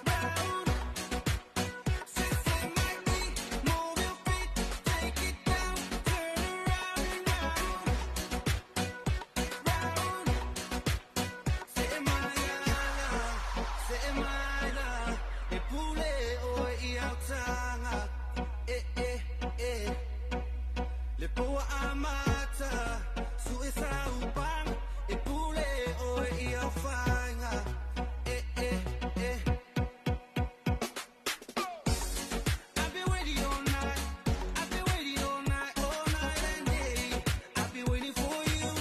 round. Sissy, move your feet, take it down, turn around and round, round. Say Maya, e pule o ia tanga, le poa amata, su esa upang, e pule o ia fanga, I've been waiting all night, I've been waiting all night and day. I've been waiting for you,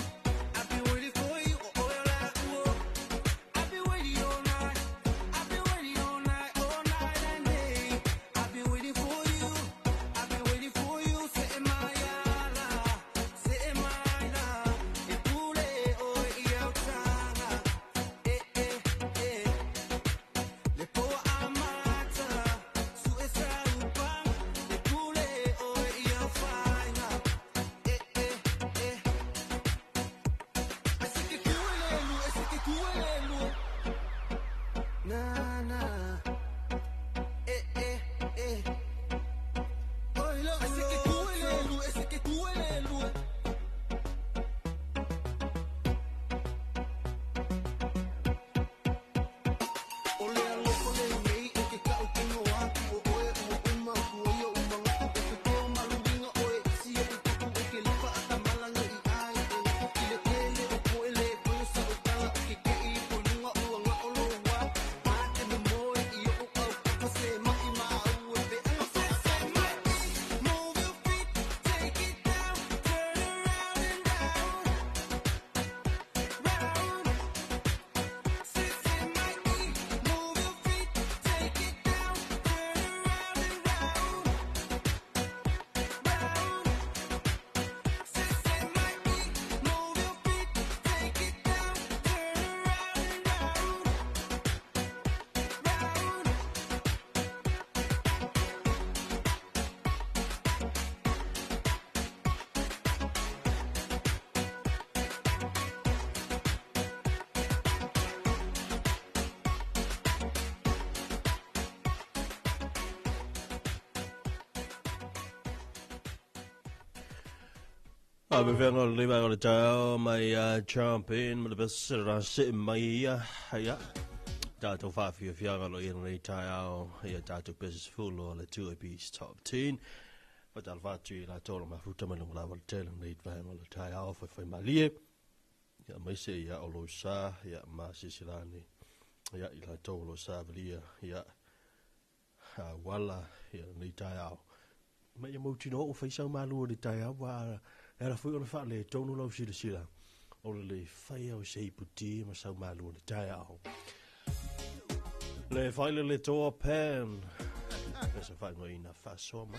I've been waiting for you, oh yeah, oh. I've been waiting all night, I've been waiting all night and day. I've been waiting for you, I've been waiting for you. Say Maya, e pule o ia tanga, le poa amata, su esa upang, e pule o ia fanga, Esse que kuelelu, na na, oi lo, esse que kuelelu. Ole alo ole nei e ke kau tino aku o oe uma ku o yo uma ngaku e ke teo malunginga oe si e utuku e ke lipa ata malanga I ai I le tele o koele koe sa o tala o ke kei po lunga ua nga o lo wa a te me moe I o au kaka se mai ma au e pe anga se mai move your feet, take it down, turn around and round, round. Sissy, move your feet, take it down, turn around and round, round. Sissy, move your feet, take it down, turn around and round, round. I'm a fan of the leaving on the tail, my champion, with the best sitting my yeah. Dato 5 if you're going to in the tail, yeah, Dato business full or the 2 piece top 10. But I'll vat you, I told him my fruit, I will tell him lead van on the tail for my lie. Yeah, may say, yeah, Olosa, yeah, Massisilani, yeah, I told Osavelia, yeah, Walla, yeah, the tail. May you move to know face so my lord the tail, while era foi ona fa le tonu lo sila sila o le fai o sei puti ma sa malu le tai au le fai le to pen esa fai mo ina fa so ma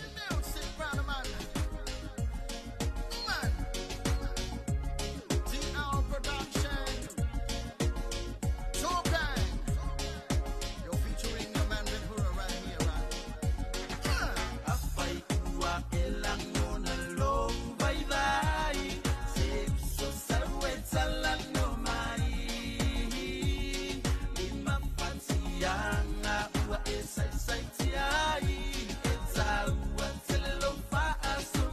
Sai sai ti ai, it's a what tell lo fa so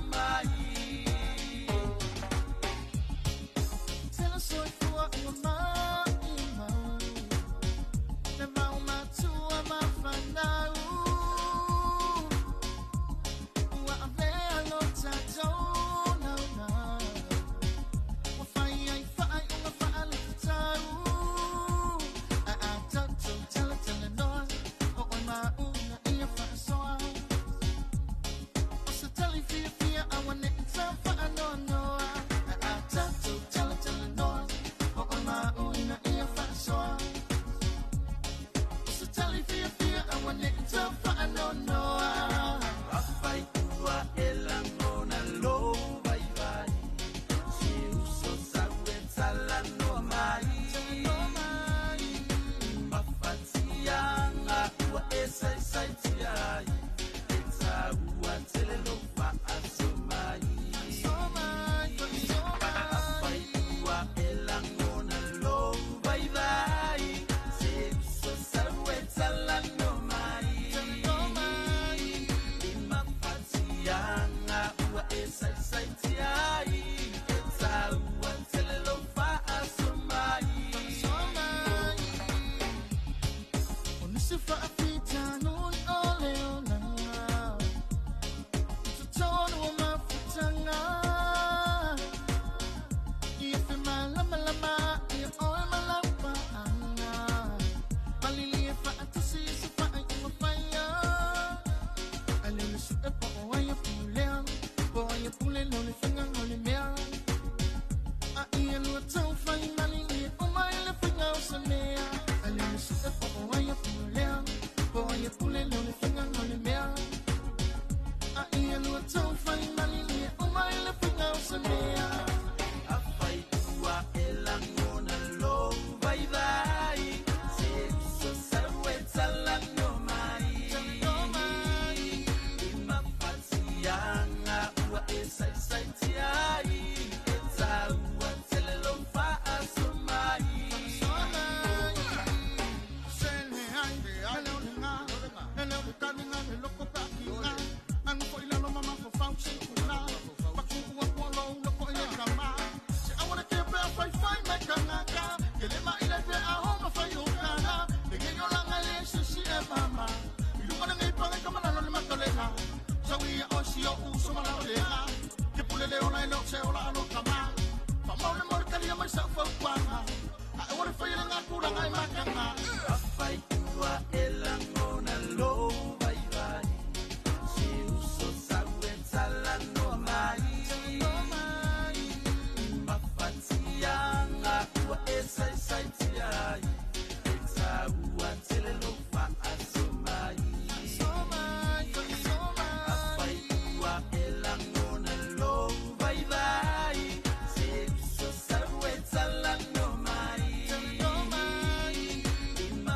My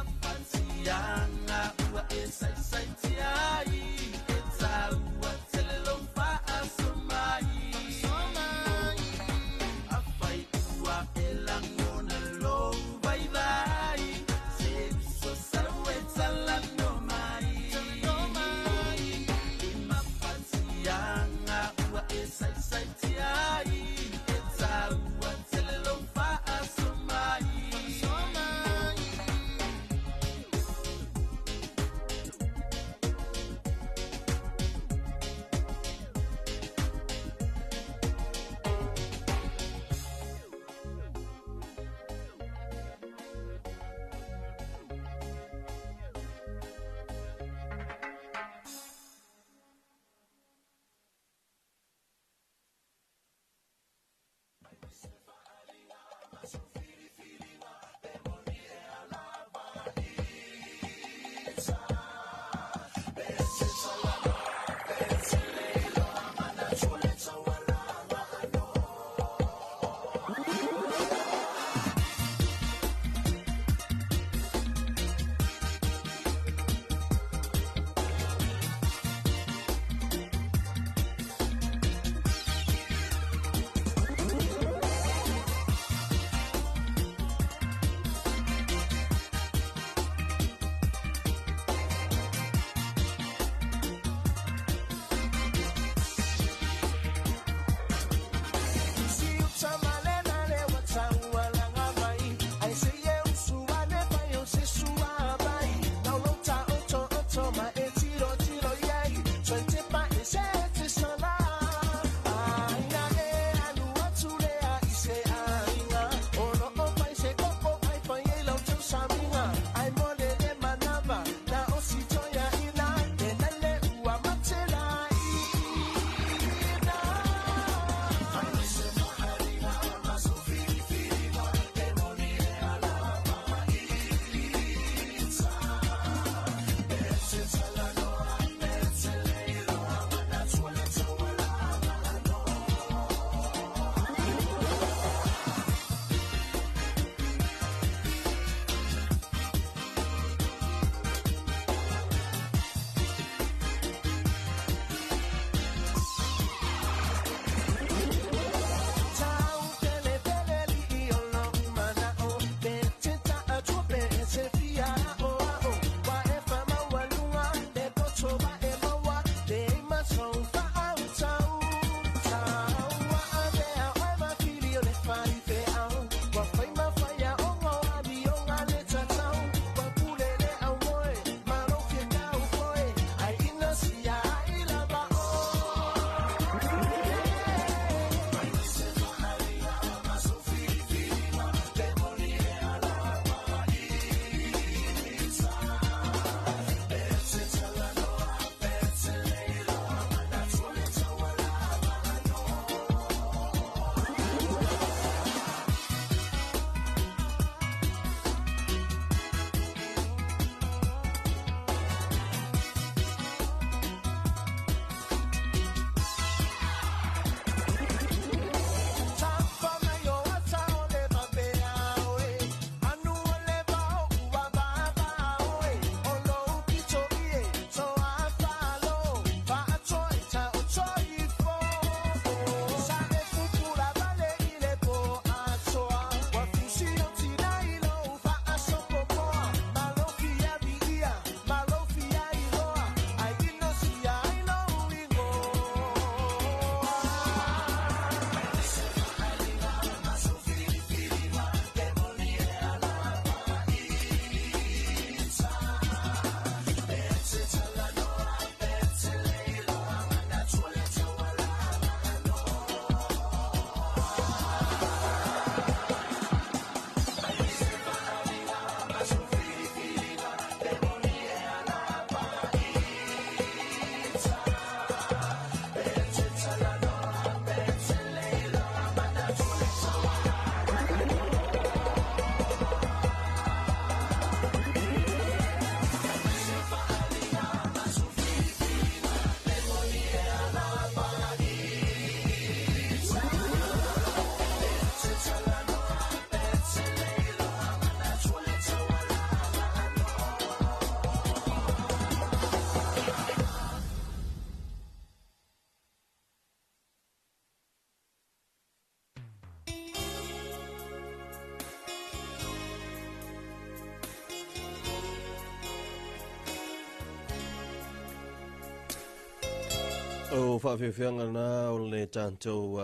O whawhiwhianga nā o le tātou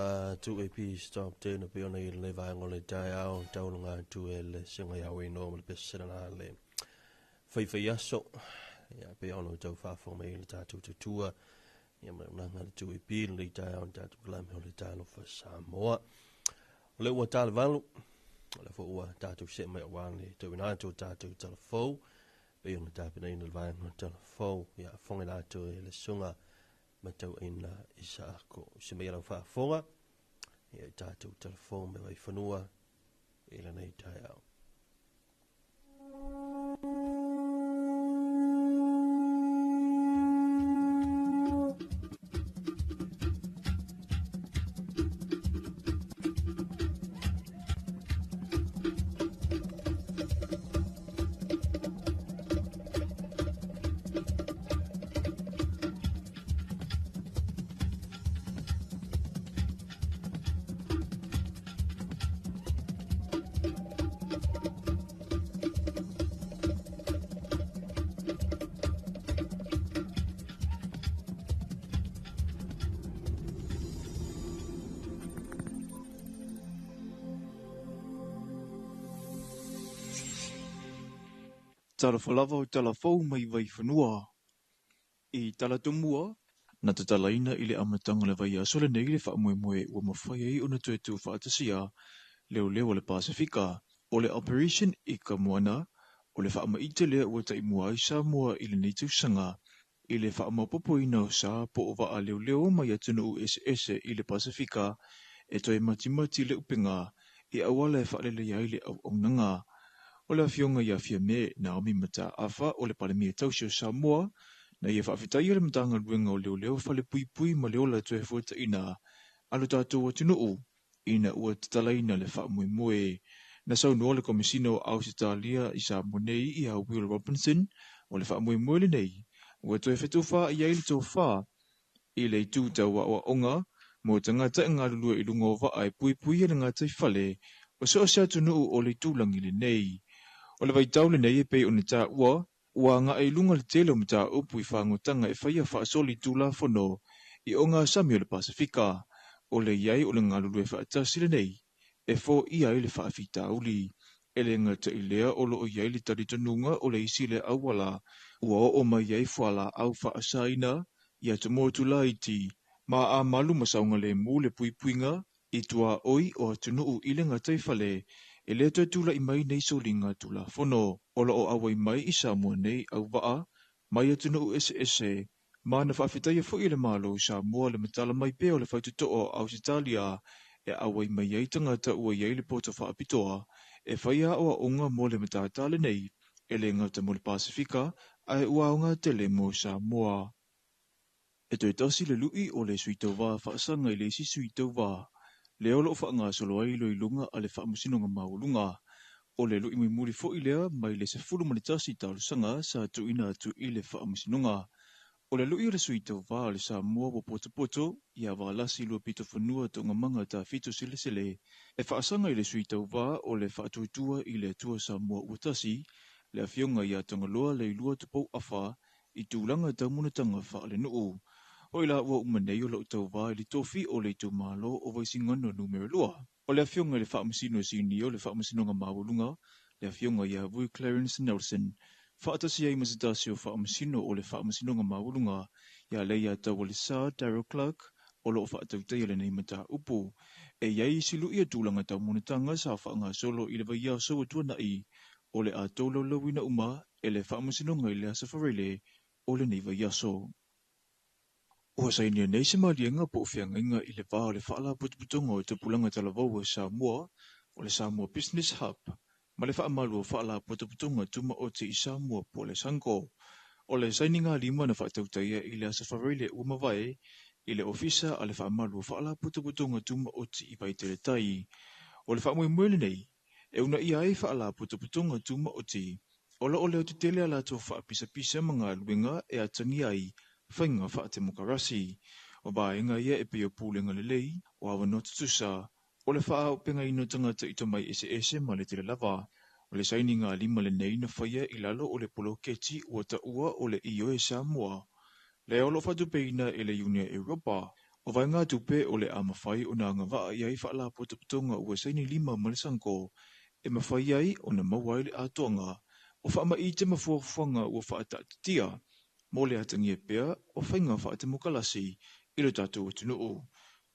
2AP stop tēnā pe ona I le vāenga o le tai au tauranga tu e le singa iau I no le pesera nā le whaiwhai aso ia pe ona o tau whawhonga I le tātou tutua ia mai unanga le 2AP le tai au tātou kalame o le Talofa Samoa o le ua tāle valu o le ua tātou se mai awang le tau inātou tātou talafou pe ona tāpina ina le vāenga o talafou ia whonga nātou e le sunga matau ina isa ako se mai rau whaafonga ia tātou telefon me vai whanua I la nei tai au. Talofa lava o talafou mai vai whanua. I talatomua, na te talaina I le amatanga le vai aso le nei le whaamoemoe ua mawhai ai o na tuetu whaatasia leo leo le Pasifika o le Operation Ika Moana o le whaamaite lea ua taimua ai Samoa I le neitu sanga I le whaamapopo ina o sa po o waa leo leo mai atunu u ese I le Pasifika e toi matimati le upenga I awala e whaalele ai le au onanga o le awhionga I awhia me Naomi Mata Afa o le palemia tausio Samoa na ia whaafitai le matanga luenga o leo leo whale pui pui ma leo la tue fuata ina alu tātou atunuu ina ua tatalaina le whaamoemoe na saunua le komisino o Ausitalia I Samoa nei I a Will Robinson o le whaamoemoe le nei ua tue whetuwha I aile tō wha I le tū tau wa onga mo tangata ngā lulua I lunga o waa e pui pui le ngātai whale o se o se atunuu o le tūlangi le nei o le vaitau le nei e pei o ne tā ua ngā e lunga le tele o mta upu I whaangotanga e whaia whaasoli tūla whono I o ngā sami o le Pasifika o le iai o le ngā lulu e whaatasi le nei e fo ia I le whaafita uli e le ngata I lea o lo o iai le taritanunga o le isi le awala ua o mai iai whala au whaasaina ia te mōtula iti ma a malu masaunga le mū le puipuinga I tua oi o atunuu I le ngatai whale e lea toi tula I mai nei solinga tula whono o lo o awai mai I Samoa nei au waa mai atunuu ese ma na whaafitai fo I le malo Samoa le matala mai pe o le whaituto o Ausitalia e awai mai ai tangata ua iai le pota whaapitoa e whaia o unga mo le matatale nei e le ngata mo le Pasifika ai ua o ngā tele mo Samoa. E toi tasi le lui o le suitau wā whaasanga I le isi suitau wā le olo o whaanga solo ai lo ilunga a le whaamusinonga maulunga o le lui muri fo I lea mai le se fulu manitasi taulusanga sa tu ina atu I le whaamusinonga o le lui o le suitau wā le Samoa wa poto ia wā lasi lua pito whanua to ngamanga ta fito sele e whaasanga I le suitau wā o le whaatuitua I le atua Samoa uatasi le awhionga ia tangaloa le ilua tupou awha I tūlanga taumunatanga wha le nuu o ila ua umanei o lau tau wā I le tofi o le tu malo o vaisingano numero lua. O le awhionga le whaamusino sini o le whaamusinonga mawulunga, le awhionga ia vui Clarence Nelson. Whaatasi ai masitasi o whaamusino o le whaamusinonga mawulunga, ia leia tau le Sir Darryl Clark, o lo whaatautai le nei mata upu. E iai silu ia tūlanga tau monetanga sa whaanga solo I le vaia so atua nai, o le a tōlau lawina uma, e le whaamusinonga I le asafarele, o le nei vaia so. Ua sainia nei se malienga po whiangainga I le wā o le whaala putuputonga o te pulanga talavau o Samoa, o le Samoa Business Hub, ma le whaamalu o whaala putuputonga tuma o te I Samoa po le sanko. O le saininga lima na whaatautaia I le asafarele umawai, I le ofisa a le whaamalu o whaala putuputonga tuma o te I paitele tai. O le whaamoemoele nei, e una ia ai whaala putuputonga tuma o te, o le o te tele ala tō whaapisa-pisa mga luenga e atangi ai, whainga whaate mokarasi, o bāenga ia e peo pūlenga lelei, o awa no tutusa, o le whaa o penga ino tangata I tamai ese ma le tele lava, o le saininga lima le nei na whaia I lalo o le polo keti ua ta ua o le io e Samoa. Le olo whatupeina e le Unia Europa, o vai ngā tupe o le amawhai o nā ngawaa iai whaala potaputonga ua saini 5 malisanko, e mawhai ai o na mawai le atoanga, o whaama i te mafuafuanga ua whaatatitia, mo le atangia pea o whainga whaatamukalasi i lo tātou atunuu.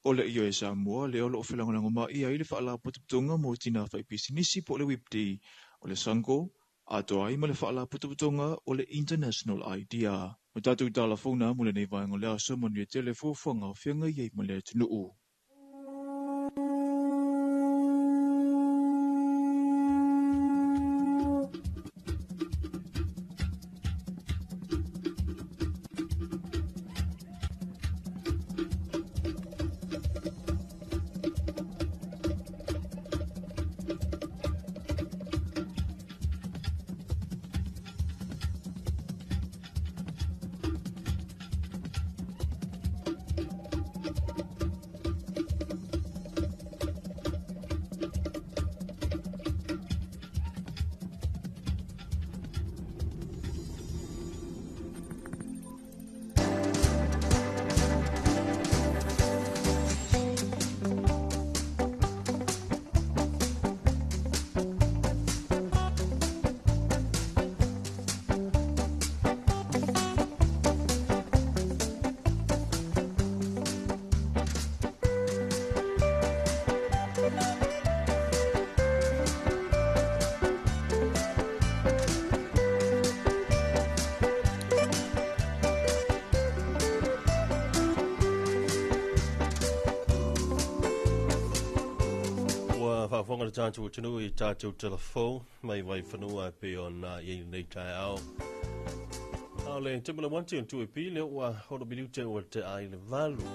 O le ia e Samoa, le olo o whelangananga mai iai le whaala potaputonga mo tina whaipisinisi po le wipti, o le sanko, ato ai ma le whaala potaputonga o le International Idea. O tātou telefona mo le nei vaenga lea so manu e telefofuanga o whianga iai ma le atunuu. Whanga le tātou tunu i tātou telefon, mai vai whanua pe o nā iei nei tai au. Le temula wanti on tu e pi leo ua horo biliu te o te ai le valu.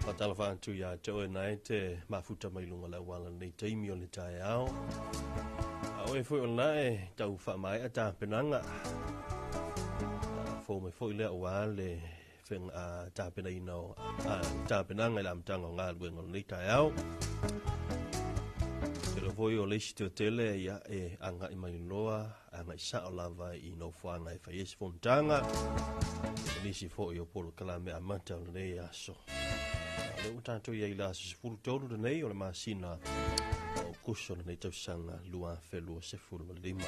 Patala whantu ia te oe nai te mafuta mai lunga la wala nei teimi o le tai au. Oe fwy o nae tau wha mai a tā penanga. Fō mai fwy lea ua le tāpena ino tāpena ngai la mtanga o ngā luenga nei tai au. Te lo voi o leisi te o tele ia e anga i mai loa, anga i sao lava i no whanga e whai esi fontanga. Nisi fo i o polo kalame a mata o nei aso. Le utato ia i la se furu tolu de nei o le masina o kuso nei tausanga lua felua se furu lima.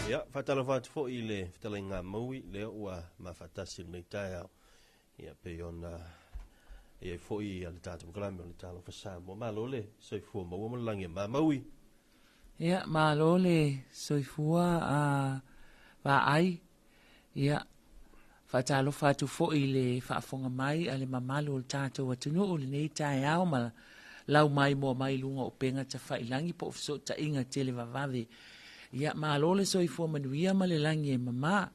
Ia, whatala whatu fo i le whatala ngā maui leo ua mawhatasi nei tai au. Ia, pe ona e fo i ale tātou kalame o le Talofa Samoa. Malo le soifua maua mo langi ma maui. Ia, malo le soifua a wa ai. Ia, whatalo whatu fo i le whaafonga mai ale mamalo le tātou atunu o le nei tai au ma lau mai mo mai lunga o penga ta whailangi po fiso ta inga tele vavave. Ia malole soifua manuia ma le langi e mama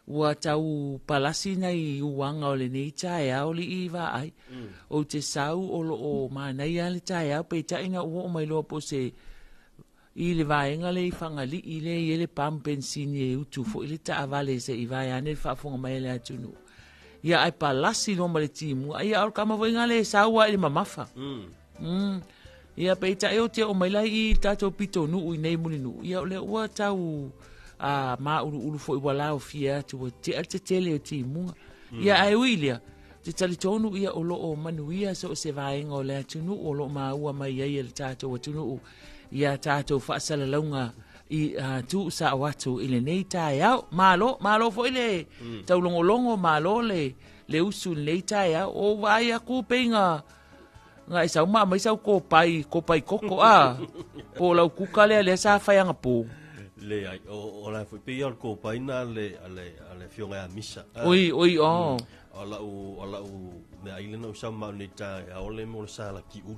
ua tau palasi nei uanga o le nei tae au li i wa ai o te sau o lo o manai a le tae au pe taina ua o mai loa po se i le vaenga le i whangali i le i le pampensini e utu fo i le ta avale se i vai ane whaafonga mai le atunu ia ai palasi no ma le timu ia au kama voinga le sau a i le mamafa ia peita e o te o mai lai i tātou pito nuu i nei muni nuu. Ia le ua tau maa uru fo i wala o fia tu o te tele o ti munga. Ia ai uilia, te tali tonu ia o lo o manuia so o se vaenga o le atunu o lo maa ua mai ai le tātou atunu. Ia tātou whaasala launga i tu sa watu i le nei tae au. Malo fo i le tau longo malo le usu nei tae au. O vai aku peinga ngai sau mai sau ko pai koko a po lau kuka le sa fai anga po le ai o la foi pe ko pai na le fionga a misa oi o la u me ai le no sa ma ni ta o le mo sala ki u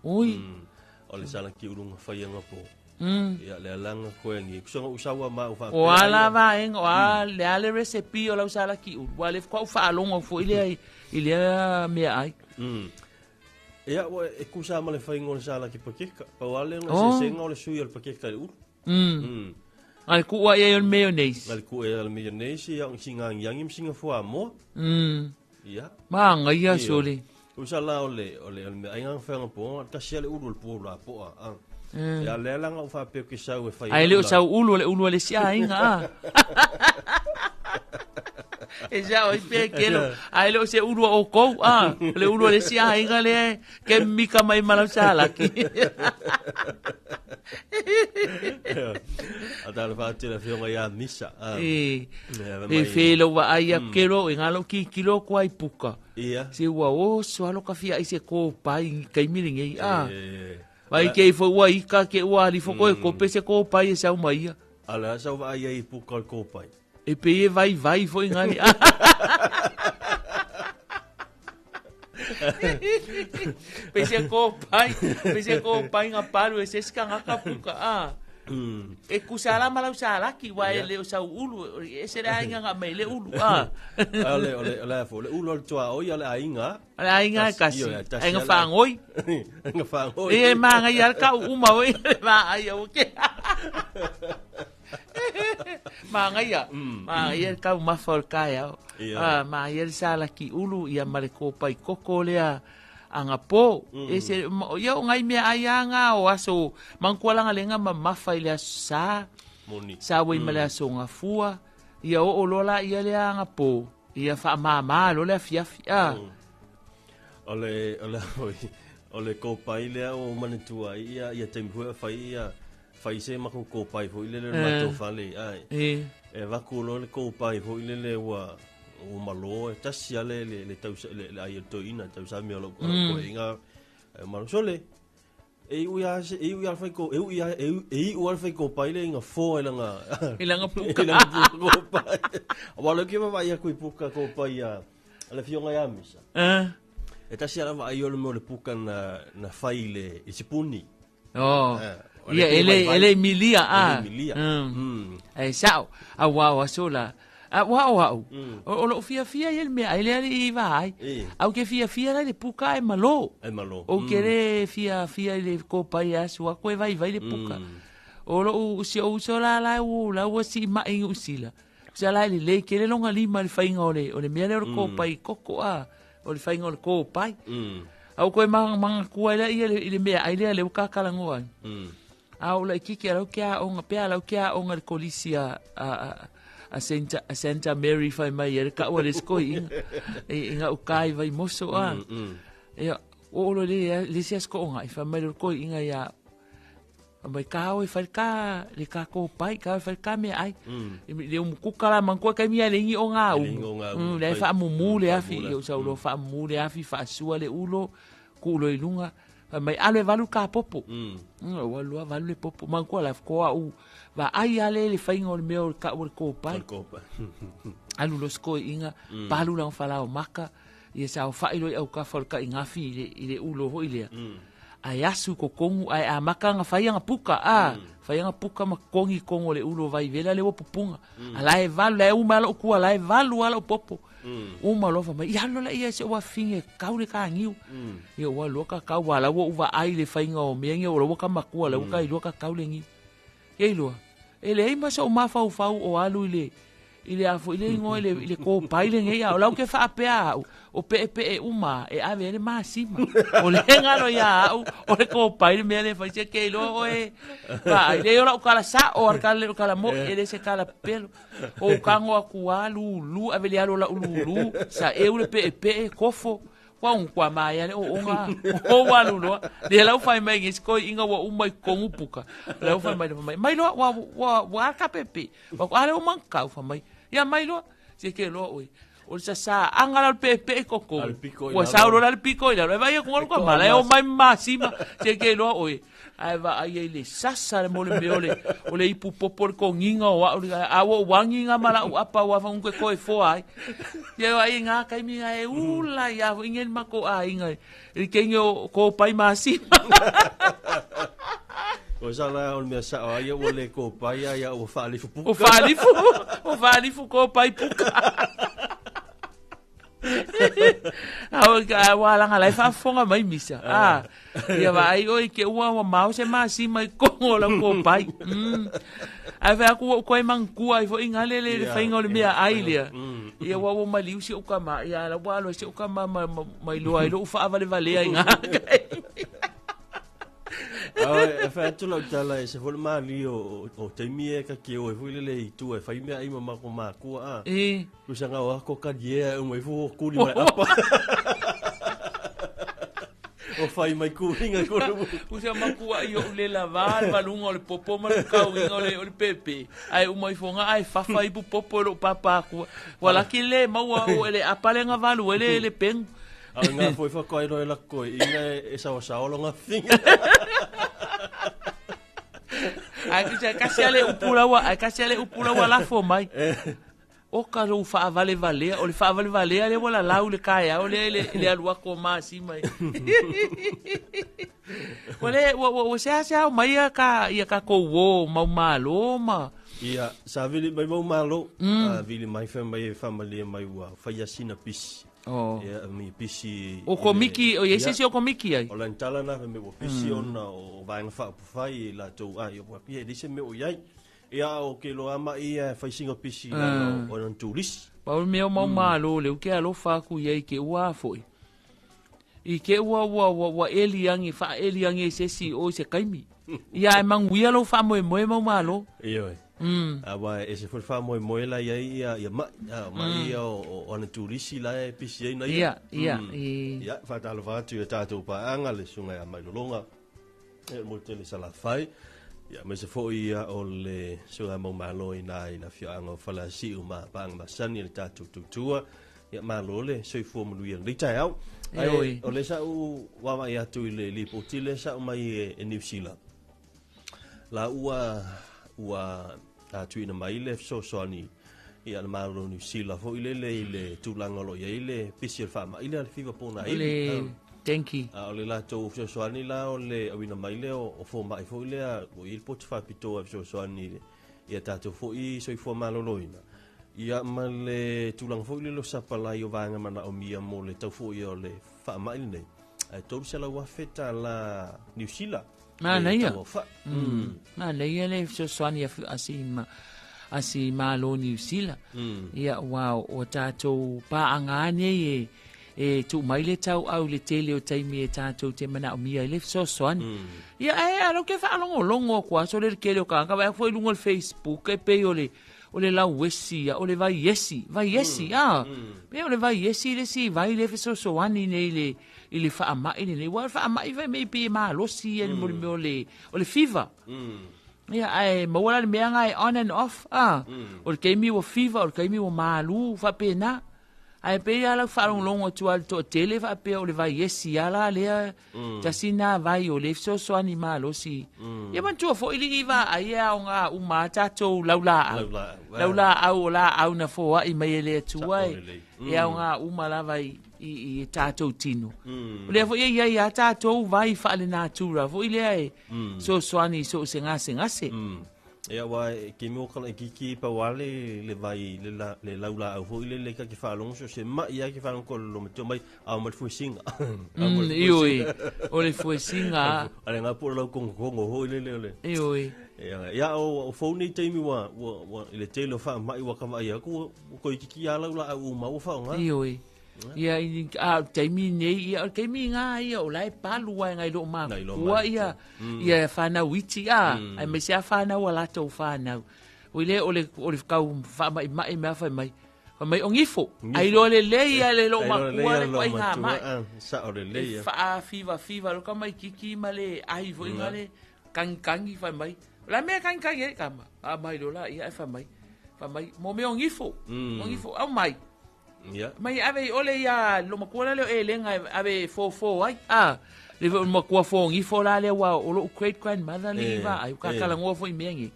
oi o le sala ki u fai anga po ia le langa ko ngi so usawa ma u fa o ala va en o le ale recipe o la sala ki u wale ko fa longo fo ile me ai ia o e kusa ma le fai ngol sala ki pakeka pa wale no se senga o le sui al pakeka u ai ku wa e mayonnaise al ku e al mayonnaise ia singa yang singa fo amo ia ma ngai ya sole usala ole ai ngang fa po ta sia le uru po la po Ya le langa fa pe ki sau e fai. Ai le sau ulu le sia inga. E já o pe kelo ai le se ulu o ko le ulu le sia inga le ke mika mai mala sala ki. Ata fa te la fionga ya misa. E felo wa ai kelo inga lo ki kilo ko ai puka. Ia. Se wa o so lo ka fia ise ko pai kai miringi Vai ke fo wa ika ke wa li fo ko pese ko pai sa mai. Ala sa va ai puka ko pai. E pe vai fo ingani. Pese ko pai nga paru e se ska nga kapuka E kusala malau sala ki wa le o sa ulu e se ra nga mai le ulu ole fo le ulu to o ya le ainga kasi nga fangoi nga fangoi e ma nga ya ka uma oi ma ai o ke ma ya ka uma for ka ya ma ya sala ki ulu ia male ko pai koko lea anga po ese yo ngai me ayanga o aso mankuala ngalenga mafa ile sa moni sa we mala so nga fua ia o lola ia le anga po ia fa mama lo le fia ole ko pai le o manitua ia tempo fai se ma ko pai fo ile le mato fale ai e va ko lo le ko pai fo ile le wa o malo ta sia le tau le ai to ina tau sa mi lo ko inga malo sole e u ya fai ko u fai ko pai le inga fo ilanga puka ko pai wala ke va ia ko puka ko pai ya le fionga ya misa e ta sia va ai le puka na fai le isipuni ia ele milia e sao wa sola wow. O lo fia ele me ele ali vai. Au ke fia le puka e malo. O ke le fia le ko pai asu a ko vai le puka. O lo se o sola la o si ma in usila. Se la le ke le longa lima le fainga o le me le ko pai koko o le fainga o ko pai. Au ko mang ku ele me ele le ka kala ngoa. Au la kiki au ke o nga pe au ke o nga kolisia a Santa Mary fai mai ka o le skoi inga o kai vai moso e o lo le se sko nga fa mai ko inga ya mai ka o fai ka le ka ko pai ka fai ka me ai le um ku kala man ko ka mi ale ngi o nga le fa mu le afi o sa lo fa mu le afi fa su le ulo ku lo ilunga mai ale valu ka popo o valu le popo man ko la ko au va ai ale le fainga o le meo ka o ko pai alu lo sko inga palu lang fala o maka ia sa o failo au ka fol ka inga fi ile ulo ho ile ai asu ko kongu ai a maka nga fainga puka fainga puka ma kongi kongo le ulo vai vela le pupunga ala e valu le uma lo ku ala e valu ala popo uma lo fa mai ia lo la ia se wa finge ka le ka ngiu ia wa lo ka wala wo va ai le fainga o mienge o lo ka makua le ka i lo ka le ngiu Keilo. Ele ai masa o mafau o alu ile afo ile ngo ile ko paile nge ya o ke fa pea o pe uma e ave ele masima o le ngalo ya o le ko paile me le fa se keilo va ile yo la kala sa o kala mo ele se kala pelo o kango aku alu ave le alo la ulu sa e le pe kofo kwa mai ale o nga o walu lo le la fai mai ngi ko inga wa umai kongu puka la fai mai lo wa ka pepe wa ale o manka fa mai ya mai lo se ke lo o sa angala pepe koko wa sa lo la pico la vai con ko mala o mai masima se ke lo ai va ai le sasa mo le meole o le ipu popor con inga o wanginga mala o apa wa un ko fo ai ye ai nga kai mi ai ula ya ingen mako ai nga il kenyo ko pai masima o sa la on me sa ai o le ko pai ya o fa lifu o fa lifu ko pai puka wala nga lai fa fonga mai misa ia vai oi ke ua mau se masi mai kongo la ko pai ai va ku ko man ku ai fo inga le fainga le mea ai le ia wa mai liu si o kama ia la wa lo si o kama mai lo ai lo fa vale ai nga Ai fa tu lo tala se fo mali o te mie ka ke o fu le tu e fa me ai mama ko ma ku a ku sanga wa ko ka ye o mai fu ku ni mai apa o fai mai ku ringa ko ku se ma ku ai o le lavar malungo le popo ma ka o le pepe ai o mai fonga ai fa fai pu popo lo papa ku wala ki le ma o le apalenga valu le peng nga foi fa ko ai no la ko inga esa o lo nga finga ai kasi ale upula wa la fo mai o ka lo fa vale o le fa vale le wala lau le kai o le alua ko ma si mai o se mai ka ko wo malo ma ia sa vili mai malo vili mai fa mai family mai wa fa yasina pis ia mi pisi o komiki o yesi o komiki ai o lan tala na me o pisi ona o va fa fai la to ai o pia dise me o yai ia o ke lo ama ia fa singa pisi la o non turis pa o me o malo le o ke alo fa ku ye ke wa foi i ke wa eliangi fa eliangi sesi o se kaimi ia manguia lo fa mo malo ia awa ese foi fa mo la ia ma ia o na turisi la pisi na ia fa Talofa tu ta to pa anga le sunga mai longa e mo tele sala fai ia me se foi ia o le sunga mo malo ina fia anga fala si uma pa ma sani le ta tu ia malo le soi fu mo ia le tai au ai o le sa u wa ia tu le potile sa mai e New Zealand la ua tu ina mai le so ni ia na malo New Zealand fo ile tulanga lo ia ile pisi fa ma ile fiva pona ile tenki o le la to so ni la o le awina mai le o fo mai fo ile o il pot fa pito so ni ia tato fo i so fo malo loina ia ma le tulanga fo ile lo sapala yo vanga mana o mia mo le tau fo i o le fa mai nei ai to se la wa feta la New Zealand na ia le so ni asi malo New Zealand ia wow o tato pa angane e tu mai le tau au le tele o taimi e tato te mana o mia le so ia alo ke fa longo kwa so le ke le ka vai foi lungo Facebook e pe o le la wesi o le vai yesi pe o le vai yesi le si vai le so ani nei le fa ama nei wa fa ama vai me pe ma lo si e mo le fever ia ai mo wala me ngai on and off o le ke mi o fever o ke mi o malu fa pe na ai pe ala fa longo tu al to tele fa pe o le vai yesi ala le tasina vai o le so animal o si ia man tu fo ili iva ai nga u mata to laula au na fo ai mai le tu ai ia nga u mala vai i tato tino le fo ia tato vai fa le natura fo ile ai so ani so ngase ia wa ke mo kala ki pa wale le vai le laula au fo ile le ka ki fa long so se ma ia ki fa ko lo meto mai au mal fu singa ioi o le fu singa ale nga po lo kong ho ile ioi ia o fo ni te mi wa le tele fa mai wa ka mai ko ki ya laula au ma fa nga ioi ia te mi nei ia ke mi nga ia o lai palu wa ngai lo ma wa ia fa na witi ai me se fa na wala to fa na o le ka fa mai fa mai ongifo ai lo le ia le lo ma wa le ko nga mai sa o le ia fa fiva lo ka mai kiki male ai vo ngale kangi fa mai la me kangi ka mai lo la ia fa mai mo me ongifo au mai mai ave ole ya lo makua le elenga ave fo ai le makua fo ngi fo la le wa o lo great grandmother le va ai ka kala ngo fo imengi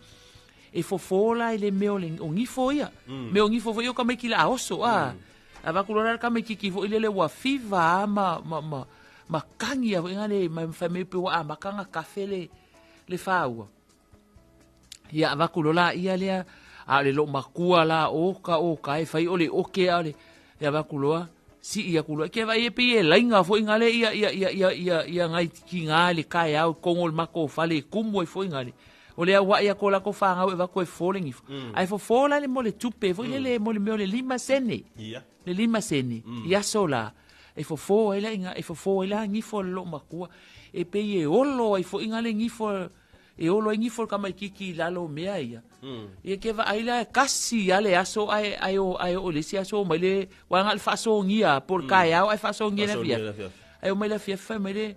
e fo la le meole ngi fo ia me ngi fo yo ka me kila oso ava kulora ka me kiki fo ile le wa fiva ma kangi ava ngale ma fame pe wa ma kanga kafele le faua ia ava kulora ia le lo makua la o ka e fai ole o ke ale ya va kuloa si ia kuloa ke vai pe lainga fo ingale ia ngai ki ngale kai au kongol mako fale kumo fo ingale o le wa ia kola ko fa ngau e va ko falling ai fo fola le mole tupe fo le mole me le lima sene le lima sene ia sola e fofo ela inga e fofo ela ngifo lo makua e pe e olo ai fo inga le ngifo e olo ngifo ka mai kiki lalo mea ia e ke va aila kasi ale aso ai o le sia so mai le wanga al faso ngia por kai ai faso ngia na via ai mai la fia mai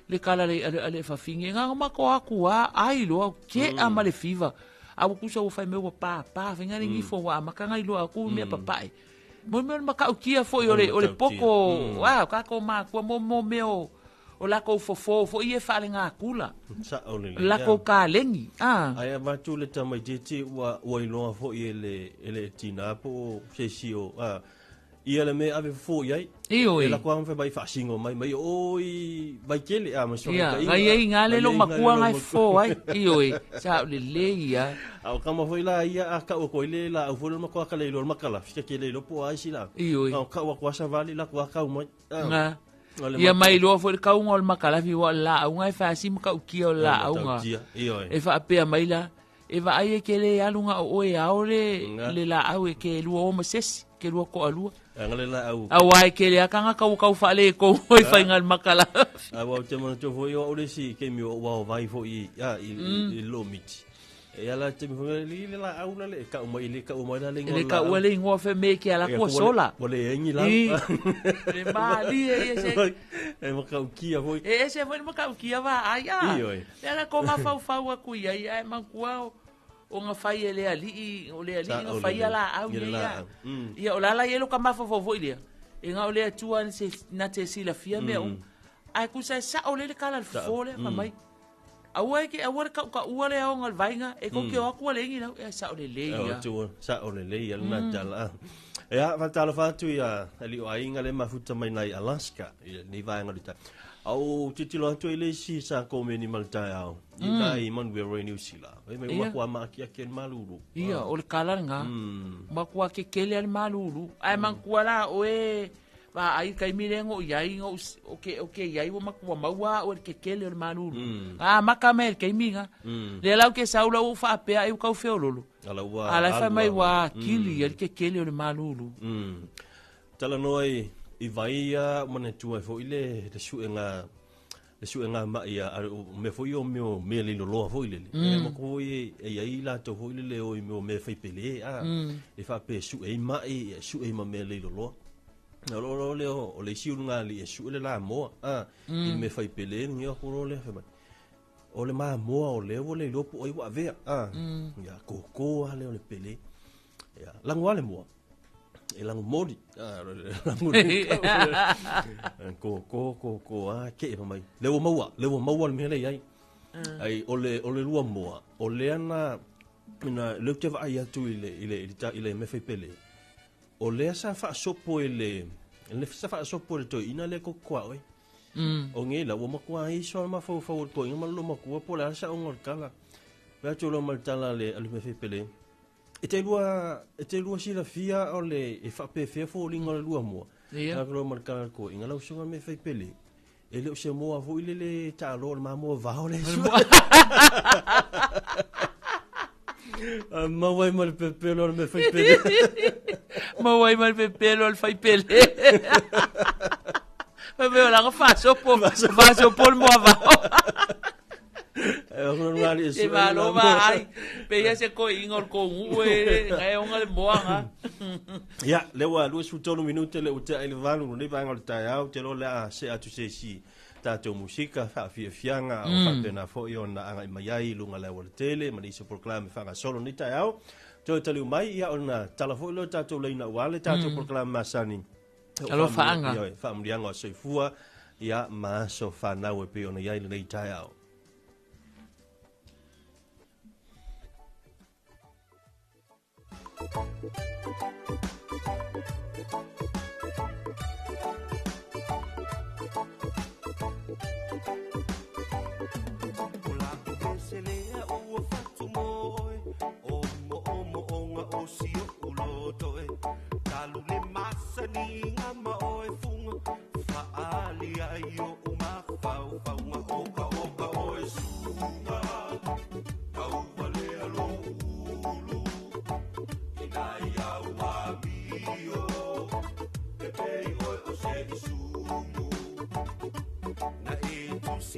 le kala le fa finge nga ma ko aku ai lo ke ama le fiva au kusa o fai me o pa venga ngifo wa makanga ilo aku me papai mo maka o kia foi ole poko ka ko ma ko mo meo o la ko fofo fo ie fa le nga kula sa o le la ko ka lengi ai va tu le tama jeti wa ilo fo ele tina po sesio ia le me ave fo ia e la ko am fe bai fa singo mai oi vai kele ma so ka ia ngale lo makua ngai fo ai sa le leia au kama foi la ia aka o ko ile la fo le makua ka le lo makala fika ke le lo po ai sila au ka wa kwa sa vali la kwa ka mo ia mai lo fo le ka ngol makala fi wa la ngai fa sim ka ukia la nga e fa pe mai la e va ai ke le alunga o e aole le la au ke lu o moses ke lu ko alua ngale la au ai ke le aka ka fa le ko oi fa ngal makala wa te mo to fo yo o le si ke mi wa vai fo i lo mit e ala te mo le la au le ka mo ile ka mo le le ka o le ngo fe me ke ala ko sola o le engi la le mali se e mo ka ukia foi se foi mo ka ukia va ai ala ko ma fa wa ku ai ma ku o nga fai ele ali o le ali nga fai ala au ia o la yelo ka mafo fo ile e nga o le tua na te sila fia me ai ku sa o le kala fo le mai au ai ke au ka u le o ngal vainga e ko ke o ku le ngi e sa o le ia sa o le ia na tala ia va Talofa tu ia ali o ai nga le mafuta mai nai Alaska ni vai nga lita au titilo tu ile si sa ko me ni malta au i man we re new sila me wa kwa ma ki ken malulu ia o le kala nga ma kwa ke kele al malulu ai man kwa la o e va ai kai mirengo ia o ke ia o ma kwa maua o ke kele al malulu ma ka me ke minga le la ke saula o fa pe ai ka fe lolo ala fa mai wa kili el ke kele al malulu tala noi i vaia mana tua fo ile te su nga ma ia me fo yo me le lo fo ile mo ko e ai la to fo ile o me fai pele e fa pe su e ma me le lo le o le siu nga li su le la mo i me fai pele ni o ko le fa o le ma mo o le lo po i wa ve ya ko ale o le pele ya langwa le mo e lang modi ko ke mai le maua me le ai ole lua moa o le ana na le te vai atu ile me fe pele o le sa fa sopo ile sa fa sopo to ina le ko kwa oi o nge la wo makwa ai so ma fo ko inga lo makwa po la sa ngor kala ba to lo maltala le me fe pele e te lua si la fia o le e fa pe fe fo linga le lua mo na lo marka ko inga lo so me fe pele e le se mo avo ile le ta lo ma mo va o le ma vai mal pe pelo me fe pele ma vai mal pe pelo al fai pele ma veo la fa so po mo va e malo vai pe ya se ko ingor ko ue ngai onga le moanga ya le wa lu su tonu minute le uta ile valu le va ngol ta ya te lo la se atu se si ta to musika fa fianga o fa pena fo yo na anga mai ai lunga le wol tele ma se proclame fa solo ni ta ya to tali mai ya ona Talofa lo ta to le na wale ta to proclame masani alo fa anga fa mrianga se fua ya ma so fa na we pe ona ya ile nei ta ya Pepe oi o se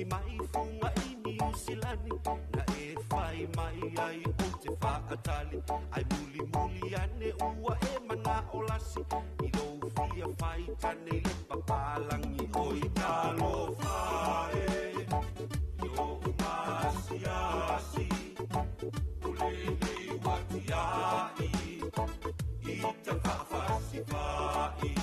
si mai funga ini usilani na e fai mai ai o te whaatali ai muli muli ane ua e mana o lasi i lo fia fai tane le papalangi o i talofa yo umasi asi ule nei wati ai i te whawhasi fai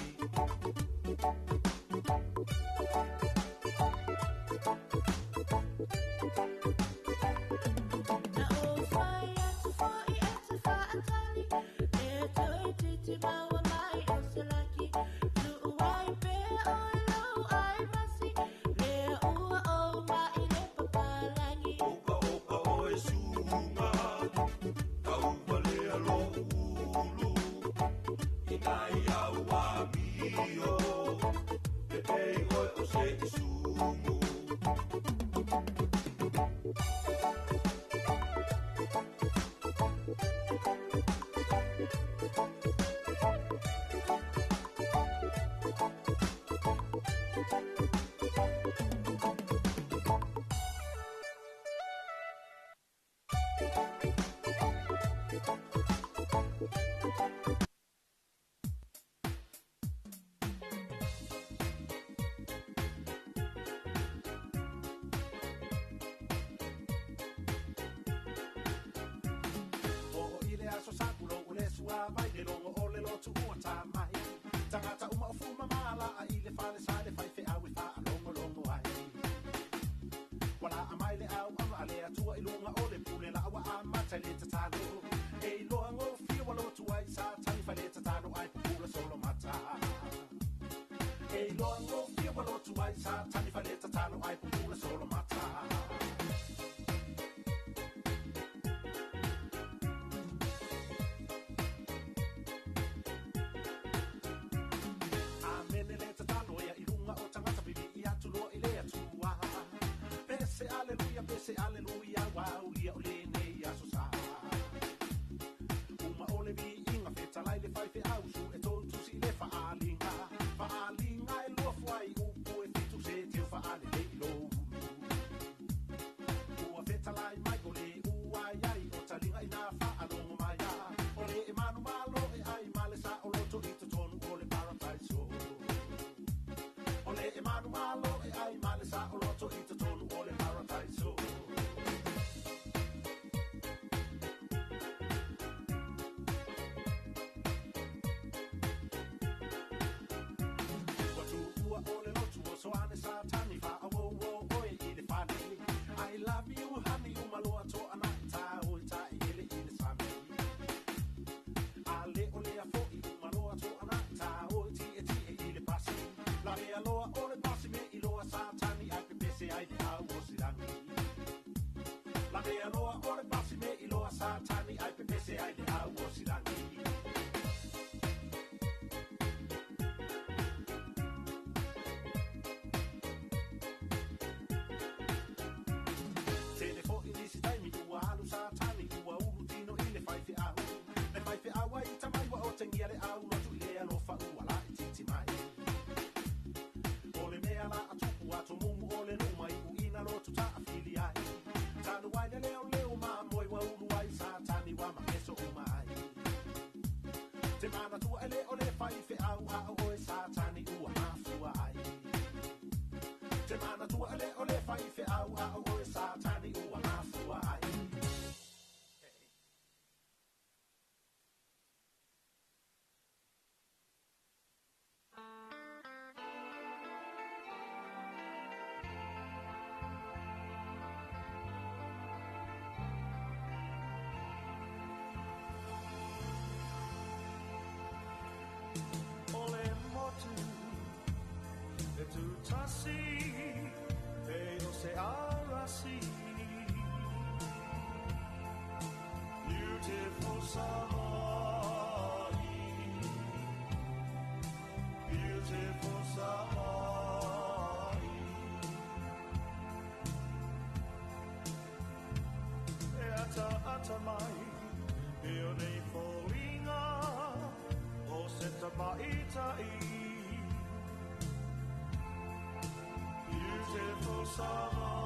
so sakulo ule sua mai de longo ole lo tu ota mai tangata uma fuma mala a ile fale sale fai fe awi fa longo longo ai wala amai le au ale atua ilunga ole pule la wa amata le tatalo e longo fi wala tu ai sa tani fa le tatalo ai pula solo mata e longo fi wala tu ai sa tani fa le tatalo ai pula solo mata Pese aleluia wow ia ole nei asosa uma ole vi inga feta lai le fai fe au su e tontu si le fa alinga e lo fuai u po e fitu se te fa ale le lo u feta lai mai ole u ai o talinga ina fa alongo mai ole e manu malo e ai male sa o lo to ito tonu ole paradise ole e manu malo e ai male sa o lo to ito tonu ole paradise so ane sa tani fa awo wo e ile fani I love you honey you malo to anata o ta ile sami ale ole a fo i malo to anata o ti ile pasi la me alo ole pasi me ilo sa tani a pese ai de awo silani la me alo ole pasi me ilo sa tani a pese ai de awo silani tengia le au no tu le alo fa u ala titi mai ole me ala atu atu mumu ole no mai u ina lo tu ta afili ai tanu wai le o ma moi wa u wai sa tani wa ma eso u mai te mana tu ele ole fai fe au a o sa tani u ma fu ai te mana tu ele ole fai fe au a o sa tani u ma fu ai tu tasi e o se arasi beautiful Samoa beautiful Samoa e ata mai e o nei folinga o se tamaitai beautiful Samoa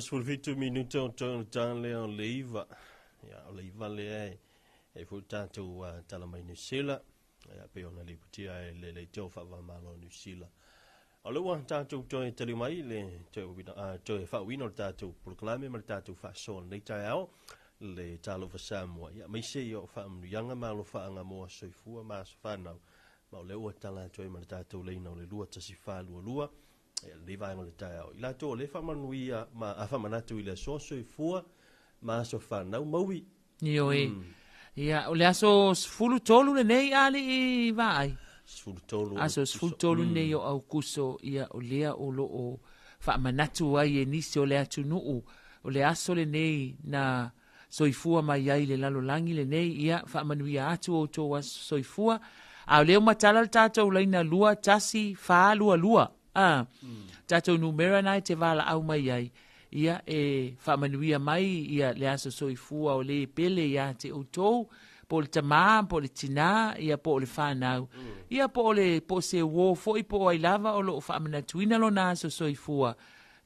Sulfitu minuto to tan le on leiva ya leiva le e fu tanto tala mai New Zealand ya pe ona le putia le to fa va malo New Zealand alo wa tanto to tele mai le to fa wino tanto proclame ma tanto fa sol nei tao le Talofa Samoa ya mai se yo fa yanga malo fa nga mo so fu ma fa na ma le o tala to ma tanto le no le lua tasi fa lua le vai ngol tao ila to le fa manuia ma afa manatu ile so fua ma so fa na maui Yo ia o le aso fulu tolu le nei ali I vai fulu tolu aso fulu tolu nei o au kuso ia o lea o lo o fa manatu ai nisi o le atu nuu o le aso le nei na soifua mai ai le lalo langi le nei ia fa manuia atu o to soifua a le matala tatou leina lua tasi fa lua tatou numera nai te vala au mai ai ia e whamanuia mai ia le aso soifua o le pele ia te outou po le tamā, po le tina ia po le whanau ia po le po se wo foi po ai lava o lo whamanatuina lo na aso soifua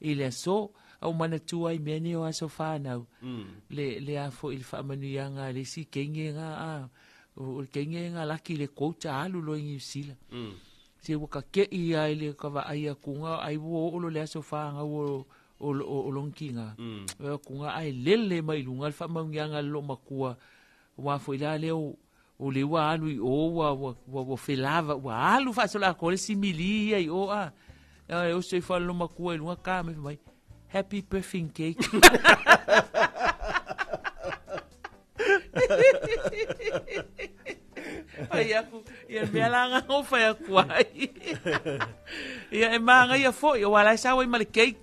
I le aso au manatua I mene o aso whanau le a fo I le whamanuia ngā le si kenge ngā o le kenge ngā laki le kouta alu lo New Zealand se waka ke ia ile kawa aia kunga ai wo o le aso whanga o longkinga kunga ai lele mai lunga fa mangianga lo makua wa foi la leo o le wa alu o wa felava wa alu fa so la ko le simili ai o o se fa lo makua lunga ka me mai happy birthday cake ai aku ia me langa o fa aku ai ia e manga ia fo ia wala sa wai mal cake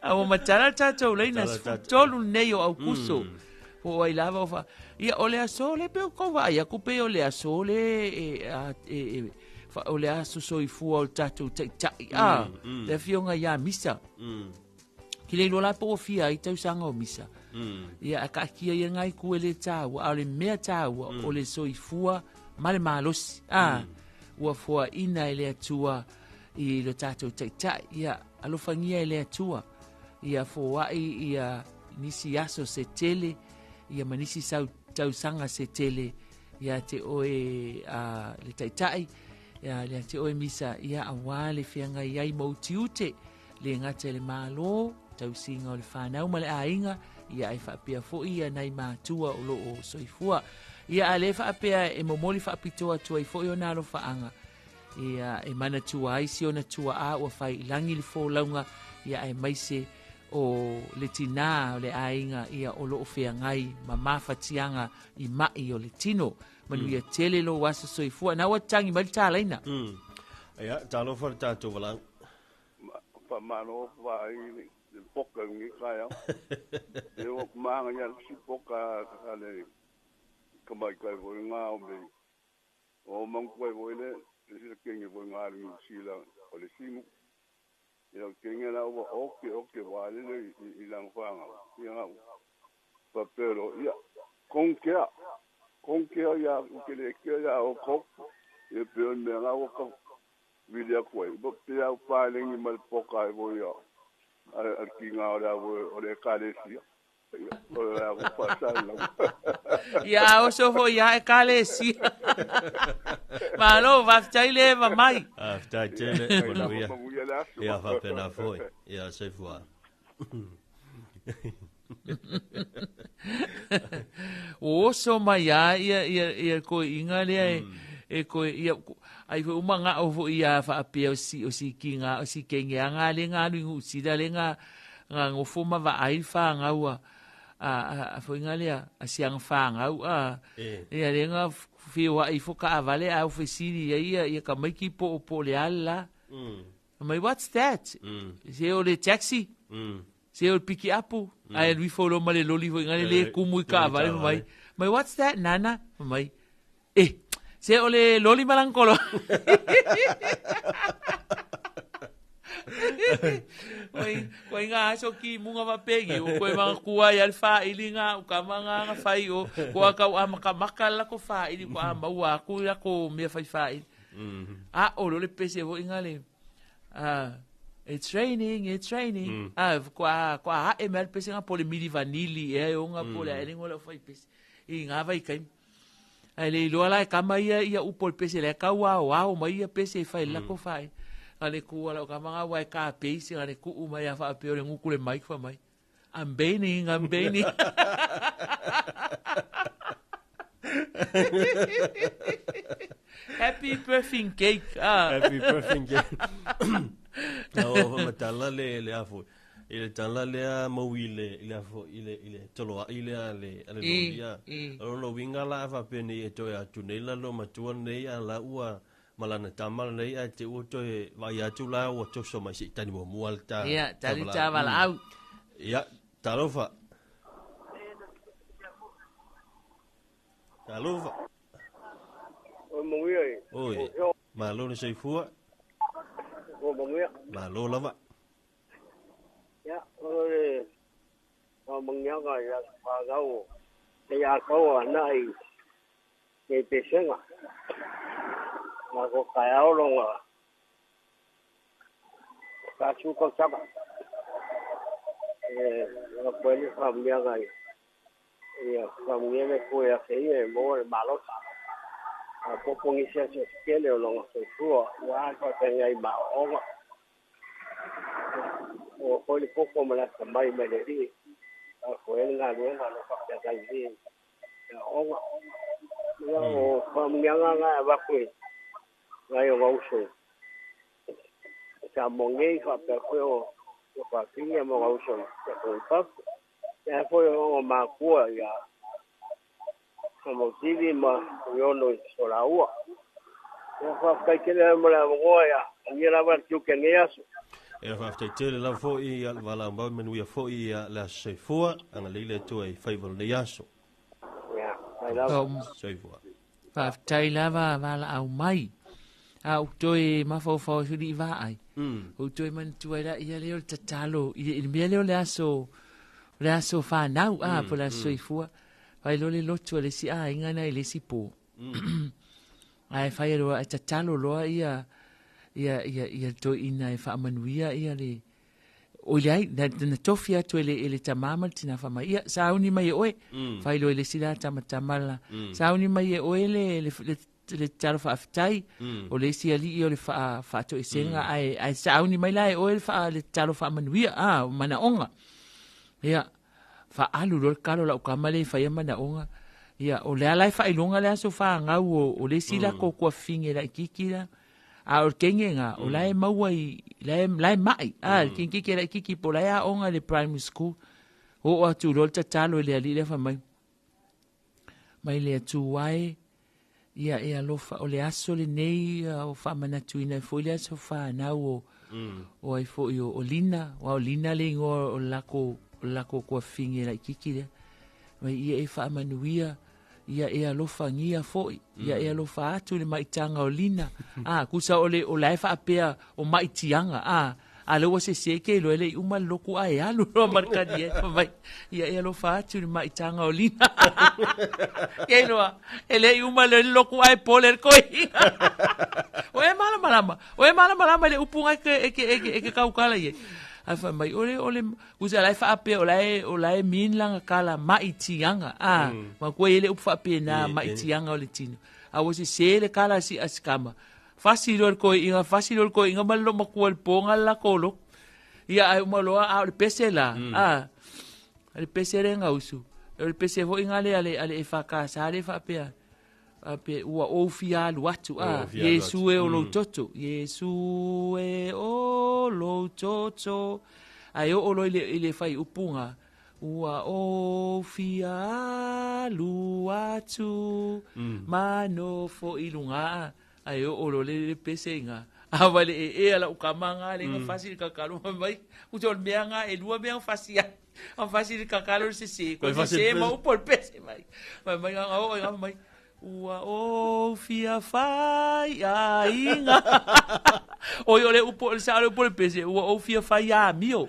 o matara tatou leina tolu nei o au kuso po ai lava fa ia ole asole pe ko va ia ku pe ole asole fa ole aso soifua o tatu tai le fionga ia misa ki le lola po fia i tau sanga o misa ia ka kia ia ngai ku ele tau ale mea tau o le soifua male malos ua foa ina ele atua i lo tatu tai ia alofangia ele atua ia foa ia nisi aso se tele ia manisi tau sanga se tele ia te oe le tai ia le te oe misa ia awale fianga iai mautiute le ngata le malo tau singa o le whanau ma le ainga ia ai whaapea fo ia nei mātua o lo o soifua ia a le whaapea e momoli whaapitoa tua i fo i o naro whaanga ia e mana tua aisi o na tua a ua whai ilangi le fo launga ia e maise o le tina o le ainga ia o lo o whiangai ma mawhatianga i mai o le tino manu ia tele lo wasa soifua na ua tangi mali tālaina ia talofa le tātou walang mano va i poca ngi kaya eu manga ya si poca ale kamai kai vo nga o me o mang kai vo ne si ke ngi vo nga ni si la o le simu ya ke ngi la o ke va le i lang fanga ya pa pero ya con que ya que le que ya o ko e pe me nga o ko vilia koi bo pe au paling i mal poka e vo ya al kinga ora o le kalesia o la go pasala ia o so fo ia e kalesia malo va taile va mai taile ia va pena foi ia se foi o so mai ia ko inga le e ko ia ai fo umanga o fo ia fa apia o si kinga o si kenga nga le nga lu si da le nga ngo fo ma va ai fa nga wa a fo inga le a si ang fa nga ia le nga fi wa i fo ka vale a ofisiri ia ka mai ki po le ala mai what's that se o le taxi se o piki apu ai lui fo lo male loli fo inga le kumu ka vale mai what's that nana mai se ole loli malankolo. Koi nga aso ki munga mapegi o koi mga kuwa yal fa ili nga o ka mga fai o kua ka maka la ko fa ili ko maua ku la ko me fai o lole pese vo ingale it's raining kwa ml pese nga pole mili vanili o nga pole ele ngola fai pese i nga vai kai ai le lo ala kama ia upol pese le ka wa mai ia pese fai la ko fai ale ku ala ka manga wa ka pese ale ku mai fa pe le ngukule mai fa mai I'm baining happy birthday cake happy birthday cake no matala le afu ile tala le mawile ile afo ile tolo ile ale loia lo winga la fa peni e to ya tunela lo matua nei ala ua malana tamal nei a te o to vai atu la o to so mai tani mo mualta ia tali taval au ia talofa o mongia oi malo ni seifua o mongia malo lava ya o mongia ga ya pa gao te ya ko nai ke pesenga na ko kaya o longa ka chu ko chaba na puede familia ga ya familia ko ya ke mo malo a poco inicia se tiene o longa se suo ya ko tenga i ma o poli poco me la mai me le di a ko el nga no na fa ka ga di o familia nga ba ko ngai o uso sa monge fa pe ko o pa tinha mo uso ko pa ya foi o ma ko ya como tivi ma yo no sola ua ya fa ka kele mo la ngoya ni la va tu ke ngeaso e fa te tele la fo i al vala ba menu ya fo i la se fo ana lile tu ai favor de yaso soifua faafetai lava valaau mai a utoe mafaufau suli vaai utoe manatua la ia leo le tatalo i mea leo le aso fanau po le aso soifua fai lo le lotu le si inga na le si po ai fai loa e tatalo loa ia to ina e faamanuia ia le o le ai na tofi atu ele tamama tina fama ia sauni mai oe fai lo le sila tamatamala sauni mai oe le talo faafetai o le isi alii o le faato esenga ai sauni mai la oe le talo faamanuia manaonga ia faalu lo le kalo la ukama le fai manaonga ia o le alai failonga le aso faagau o le sila kokuafiga la ikiki la o le kengenga o lae maua lae mai le kinkiki la ikiki po lae aonga le primary school o atu lo le tatalo le ali le famai mai le atu wae ia alofa o le aso le nei o faamanatuina foi le aso fanau o ai foi o lina o lina le ingo o lako kuafiga la ikiki le mai ia e faamanuia ia alofa ngia foi ia alofa atu le maitanga o lina kusa o lae faapea o maitianga a le wase seke lo ele uma loku ai alu lo markadi vai ia alofa atu le maitanga o lina ye no ele uma le loku ai poler koi o mala le upunga ke kaukala ye afa mai ole usa lai fa ape o lai min langa kala maitianga ma ko ele ufa pe na maitianga o le tino a wosi sele kala si askama fasilor ko inga malo makual ponga la kolo ia ai malo a le pesela le pesere nga usu le pese vo inga ale fa ka sa le fa pe ape ua ofia luatu Yesu e o lo toto Yesu e o lo toto ai o lo ile fai upunga ua ofia luatu mano fo ilunga ai o lo le pesenga avale ala ukamanga le fácil kakalo mai utol meanga e lua meanga facia en fácil kakalo se ko se ma upol pese mai mai ua ofia fai inga o yo le upo sa le upo pese ua ofia fai mio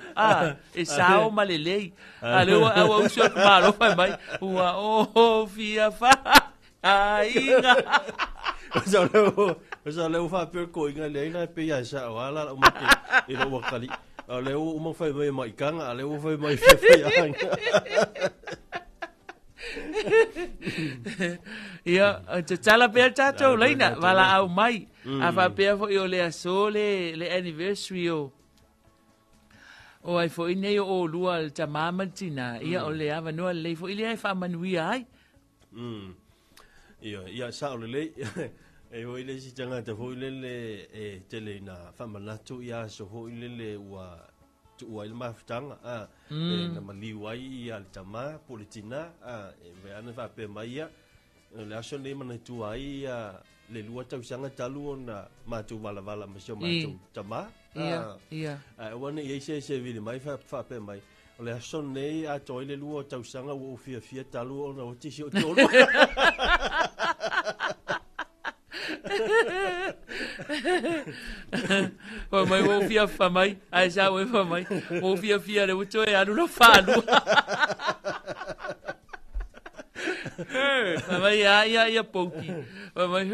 e sao malelei ale ua uso malo fai mai ua ofia fai inga sa le ufa per ko inga le na pe ya sa wala o mate e lo wakali ale o mo fai mai kanga ale o fai mai fai ia te tala pe tatou leina wala au mai afa pe fo yo le asole le anniversary o ai fo ine o lua le tamama tina ia o le ava no le fo ile ai fa manuia ai ia sa o le e o ile si tanga te fo ile le tele na fa manatu ia so fo ile le ua tu ai le maftanga na maliwai ia le tama politina e ve ana fa pe mai ia le aso le mana tu ai le lua tau sanga talu ona matu vala ma so matu tama ia wana ia se vile mai fa pe mai le aso nei a toi le lua tau sanga o fia talu ona o tisi o tolo o mai o fia fa mai ai sa o fa mai o fia le uto e anu lo fa lu mai ia pouki mai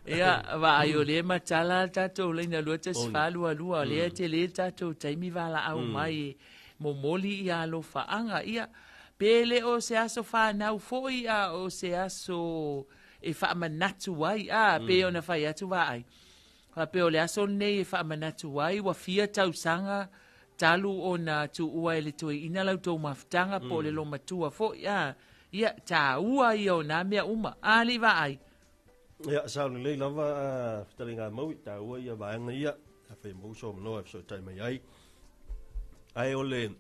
ia va ai o le matala tato le na lu te sfalu alua le te le tato taimi vala au mai momoli ia lo fa anga ia pele o se aso fa nau foi o se aso e fa manatu wai pe ona fa atu vai fa pe o le aso nei e fa manatu wai wa fia tau sanga talu ona tu ua ele tu ina lau tau maftanga po le lo matua fo ia ta ua ia o na mea uma ali vai ia sa le lava talinga mau ta ua ia vaanga ia fa mo so no so tai mai ai o le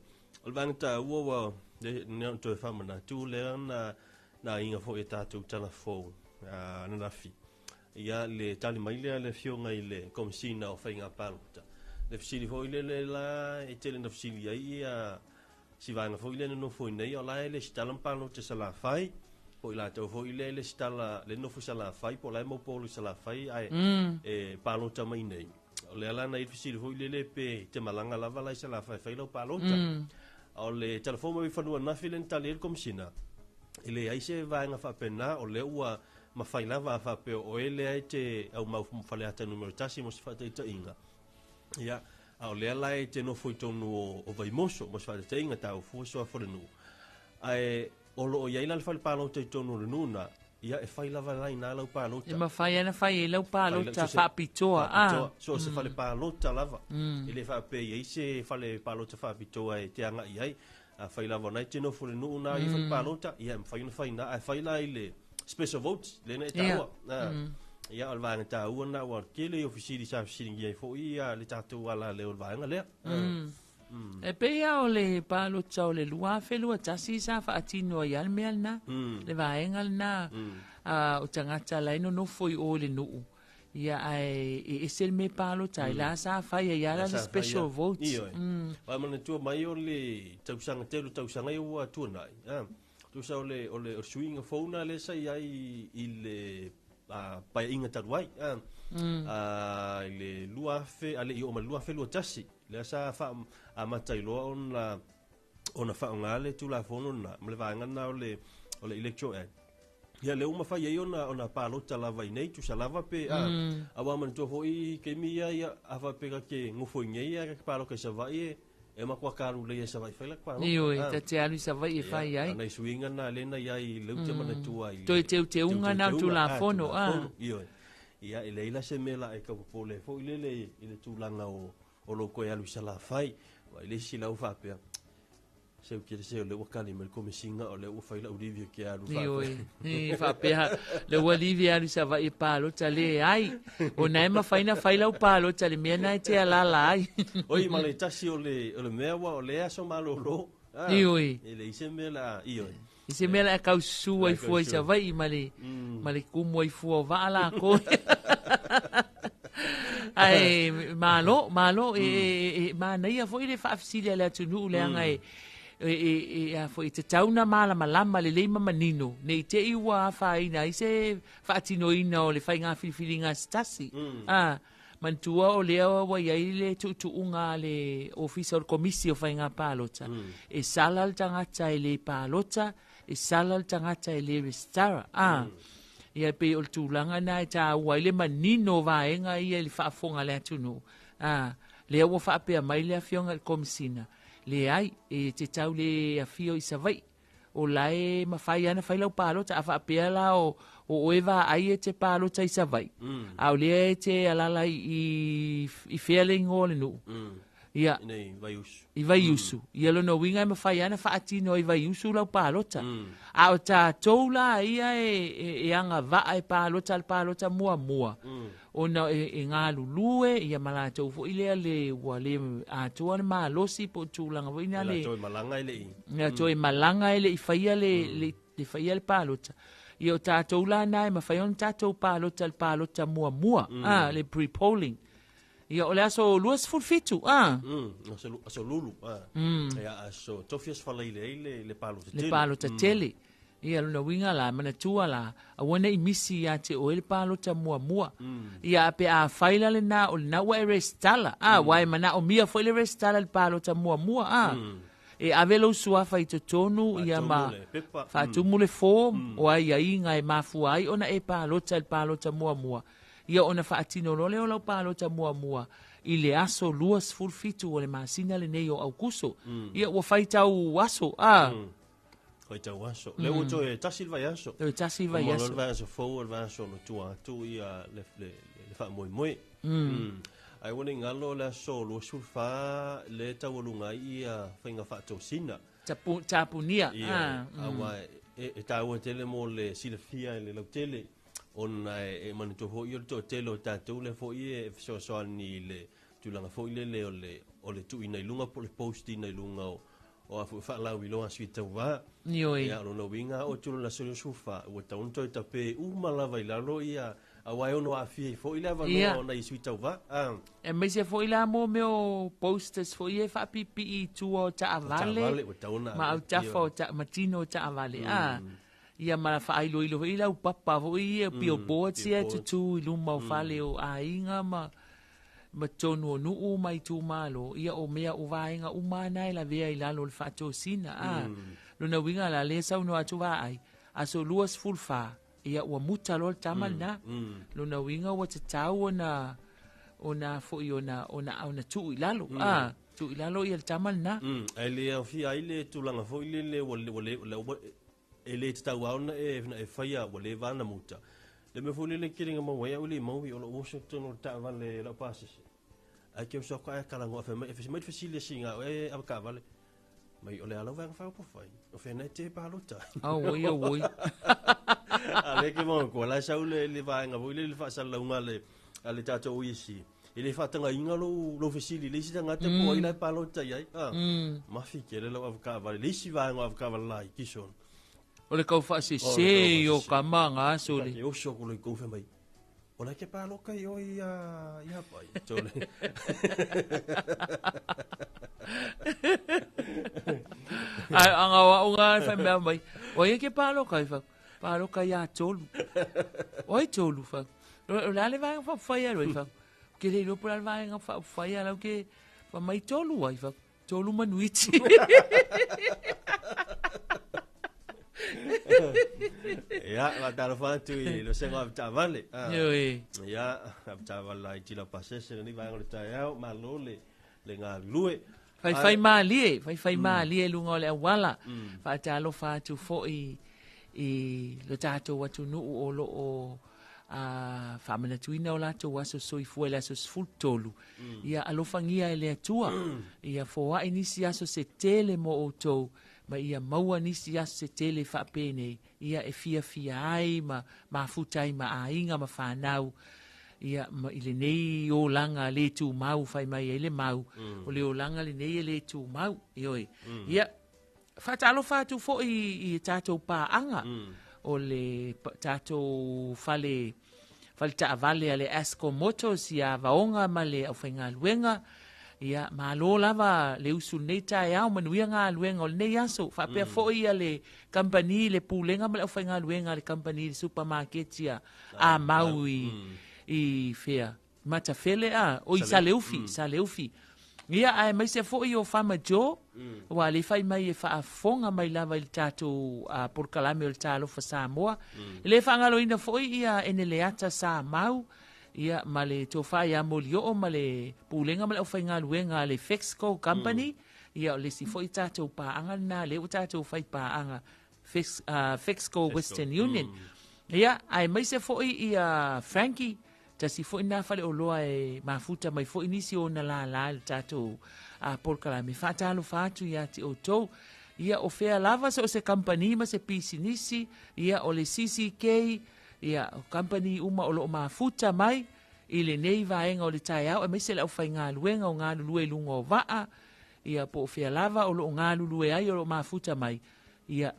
vanta ua de non to fa mana tu le na inga fo eta tu tala fo na rafi ia le tali mai le fionga ile kom sina o fainga palta le fsili fo ile la e tele na fsili ia si vanga fo ile no fo nei ola le stala palo te sala fai po ila to fo ile le stala le no fo sala fai po la mo po le sala fai ai e palo ta mai nei le ala na ifisi fo ile le pe te malanga lava la sala fai lo palo ta o le telefono mi fanua na filen tali kom sina ile ai se vanga fa pena o le ua ma fai lava fa pe o ele ai te au mau fale ata numero tasi mo se fa te inga ya au le ala te no foi tonu o vai moso mo fa te inga tau fu so for nu ai o lo ia ila fal palo te tonu nuna ia e fai lava lai na lau palo e ma fai ana fai lau palo ta fa pitoa so se fale palo ta lava ile fa pe ia se fale palo ta fa pitoa e te anga ia a fai lava na te no for nuna ia fal palo ta ia fai na ai fai lai le special votes le na taua ia al vanga taua na wa kele ofisiri sa ofisiri ia fo ia le tatu ala le vanga le e pe ia o le palo tau le lua felua tasi sa fa atino ia le mea na le vaenga na o tangata la ino no foi o le nuu ia ai e sel me palo tai la sa fa ia la special votes wa mana tu mai o le tausanga telu tausanga i wa tu nai tu sa ole swing phone le sa ai ile pa inga tarwai le luafe ale i o ma luafe lu tasi le sa fa amatai lo ona fa ngale tu la phone na me va ngana ole electro ya le uma fa ye ona pa lo tala vai nei tu sa lava pe awa man to foi ke mi ya ava pe ke ngofo ngia ke pa lo ke sa vai e ma kwa karu le sa vai fela kwa io e te alu sa vai e fai ai na swinga na le na ai le te mana tu ai to te unga na tu la fono io ia e leila se mela e ka po le fo ile tu langa o lo ko alu sa la fai wa ile si la ufa pe se que se le wakali me come singa o le ufa ila Olivia ke alu fa e fa pe le Olivia alu sa vai palo tale ai o na ma faina faila o palo tale me na te ala lai oi ma le tasi o le mewa o le aso malo lo ele ise mela ise mela ka su ai foi sa vai male kumo ai fu va ala ko ai malo e ma na ia foi le fa afsilia le tunu le ngai a foi te tauna malama le leima manino nei te iwa fa ina ise fa tino ina o le fa nga filinga stasi mantua o le wa ia ile tu unga le official committee fa nga palota e sala tangata ile palota e sala tangata ile restara ia pe o tulanga na ta wa ile manino va nga ia le fa fonga le tunu le wa fa pe mai le afionga komisina le ai e te tau le afio i savai o lae mawhai ana whailau pālota a whaapea o eva ai e te pālota i savai au lea e te alala i whealing o le nuu ia i vai usu ia lono winga e mawhai ana whaatino i vai usu lau pālota a o tātou la ia e anga vaa e pālota mua ona e ngā lulue ia malatou fo ilea le wa le atua le malosi po tūlanga wina le toi malanga ele i whaia le whaia le pālota ia o tātou la nai ma whaion tātou pālota mua le pre-polling ia o le aso luas fulfitu aso lulu ia aso tofias whalaile le pālota tele ia luna winga la mana tua la a wana i misi ya te o ele pālota mua ia pe a whaila le na o le na wa e restala wai mana o mia fo ele restala le pālota mua e avelo suafa i tonu ia ma fatumu le form o ai inga e mafu ai ona e pālota mua ia ona faatino lole o lau pālota mua i le aso luas fulfitu o le masina le nei o au kuso ia ua whaitau aso Oi tau aso. Le o to e tasi vai aso. Le tasi vai aso. Mo vai aso forward vai aso no tu ia le fa moi. Ai woni ngalo le aso lo sulfa le tau lunga ia fainga fa to sina. Tapunia. Awa e tau tele mo le silafia le lo tele on e man to ho io to tele tatu le fo e so ni le tu langa fo le o le tu ina lunga po le post ina lunga o a fa la wi lo a suita wa ni oi ya no winga o tu la solo sufa o ta un to ta pe u mala vai la lo ia Awai ono afi fo ile va Ia. no na isu tauva. E mai se fo ila mo meo posters fo ie fa pipi I tuo ta avale. Ma au tafa o ta matino ta avale. Ia mara fa ai loilo ila u papa fo ie pio boats ia tu iluma o fale o ainga ma tonu o nuu mai tu malo. Ia o mea o vainga umana ila vea ila lo fa to sina. Luna winga la lesa uno atu va ai. Aso luas fulfa. Ia ua muta lo tamal na. Luna winga wa te tau ona fo I ona tu ilalo. Tu ilalo ia tamal na. Ele au fi aile tulanga fo ile le ele te tau auna e whaia wale vana muta. Le me fo le kiringa mawaya uli maui o lo Washington o ta vale la pasasi. Ai ke so ka kalango fa mai fa mai fasile singa abaka vale. Mai ole alo vang fa po fai. O fe na te palota. Oi oi. Ale ke mo ko la saule le vanga vo le fa sala unga le ale tato o isi. Ele fa tanga inga lo fasile le sita ngata po ila palota yai. Ma fi ke le lo abaka vale le si vanga abaka vale lai kison. Ole kau fa se o kamanga sole. O so ko le ko fe mai. Ola ke palo kai o ia pai. Tole. Ai anga wa unga fa me mai. O ia ke palo kai fa. Palo kai ya tolu. Oi tolu fa. O la le vai fa fa ia roi fa. Ke le lo pra vai fa fa ia la ke fa mai tolu ai fa. Tolu manuiti. Ya, la Talofa tu lo sengo abta vale. Yoi. Ya, abta vale ti la pasese ni vai ngol tayo malole le nga lue. Fai malie lunga le wala. Fa Talofa tu fo I lo tato watu nu o lo o fa mana tuina o lato waso soi fuela so fultolu. Ia alofangia ele atua. Ia fo wa inisi aso se tele mo o tou. Ma ia maua nisi aso se tele fa pene. Ia e fia ai ma futai ma ainga ma whanau. Ia ma ile nei o langa le tu mau fai mai ele mau. O le o langa le nei le tu mau. Ioi. Ia Talofa tu fo I tatou paanga. O le tatou fale ta vale ale Asco Motors ia vaonga ma le au whainga luenga. Ia malo lava le usu nei tae au manuia ngā luenga o le nei aso. Whapea fo ia le company le pūlenga ma le au whainga luenga le company le supermarket ia a mau I fea. Mata fele o I Saleufi. Ia ai mai se fo I o fama jo. Wa le fai mai e whaafonga mai lava il tatou porkalame o le Talofa Samoa. Le whangalo ina fo ia ene le ata sa mau. Ia ma le tofai a molio o ma le pūlenga ma le au whainga luenga le Fexco Company. Ia o le si fo I tatou paanga na le o tatou fai paanga Fexco Western Union. Ia ai mai se fo ia Frankie. Ta si fo ina fale o loa e mafuta mai fo inisi o na la le tatou porkalame. Talofa atu ia ti o tou. Ia o fea lava se o se company ma se pisinisi. Ia o le CCK. Ia o company uma o lo mafuta mai. I le nei vaenga o le tai au. E mai se le au fai ngā luenga o ngā lulue lunga o waa. Ia po o fea lava o lo ngā lulue ai o lo mafuta mai. Ia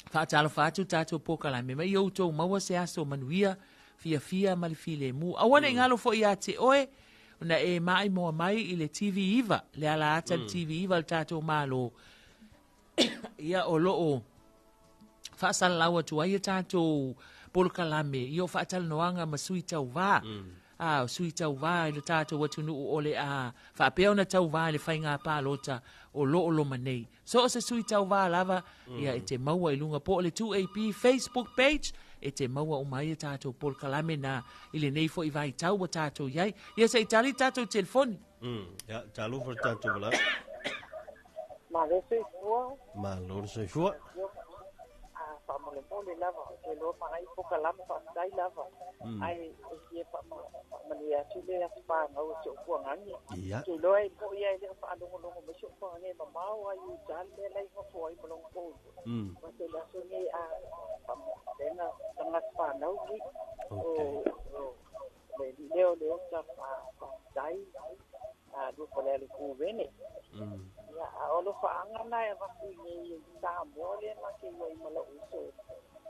Talofa atu tatou porkalame. Mai o tou maua se aso manuia. Fia ma le file mu. Awana ingalo fo ia te oe. Una e mai moa mai I le TV Iva. Le ala ata le TV Iva le tatou malo. Ia o loo. Whaasala laua tu ai tatou porkalame. Ia o whaatala noanga ma sui tau vā. Sui tau vā le tatou watunu o le whaapea ona tau vā le whainga pālota o loo lo manei. So o se sui tau vā lava. Ia e te maua I lunga po le 2AP Facebook page. E te maua o mai tatou porkalame na ile nei fo I vai tau o tatou iai. Ia se itali tatou telefoni. Ya, Talofa tatou wala. Malo se fua. Whamole lava, ke lo mai porkalame whaasai lava. Ai, e kie mani atu le atu whāngau o kuangani. Ke lo e po ia ele whaadongo me so kuangani ma mau ai u jale le lai ngofo ai malong po. Ma te la so ni tena tanga whanau ki. Le leo ta whaasai. Lupa le kuwene. Ya, olo whaangana e waku I Samoa le ma ke iai mala uso.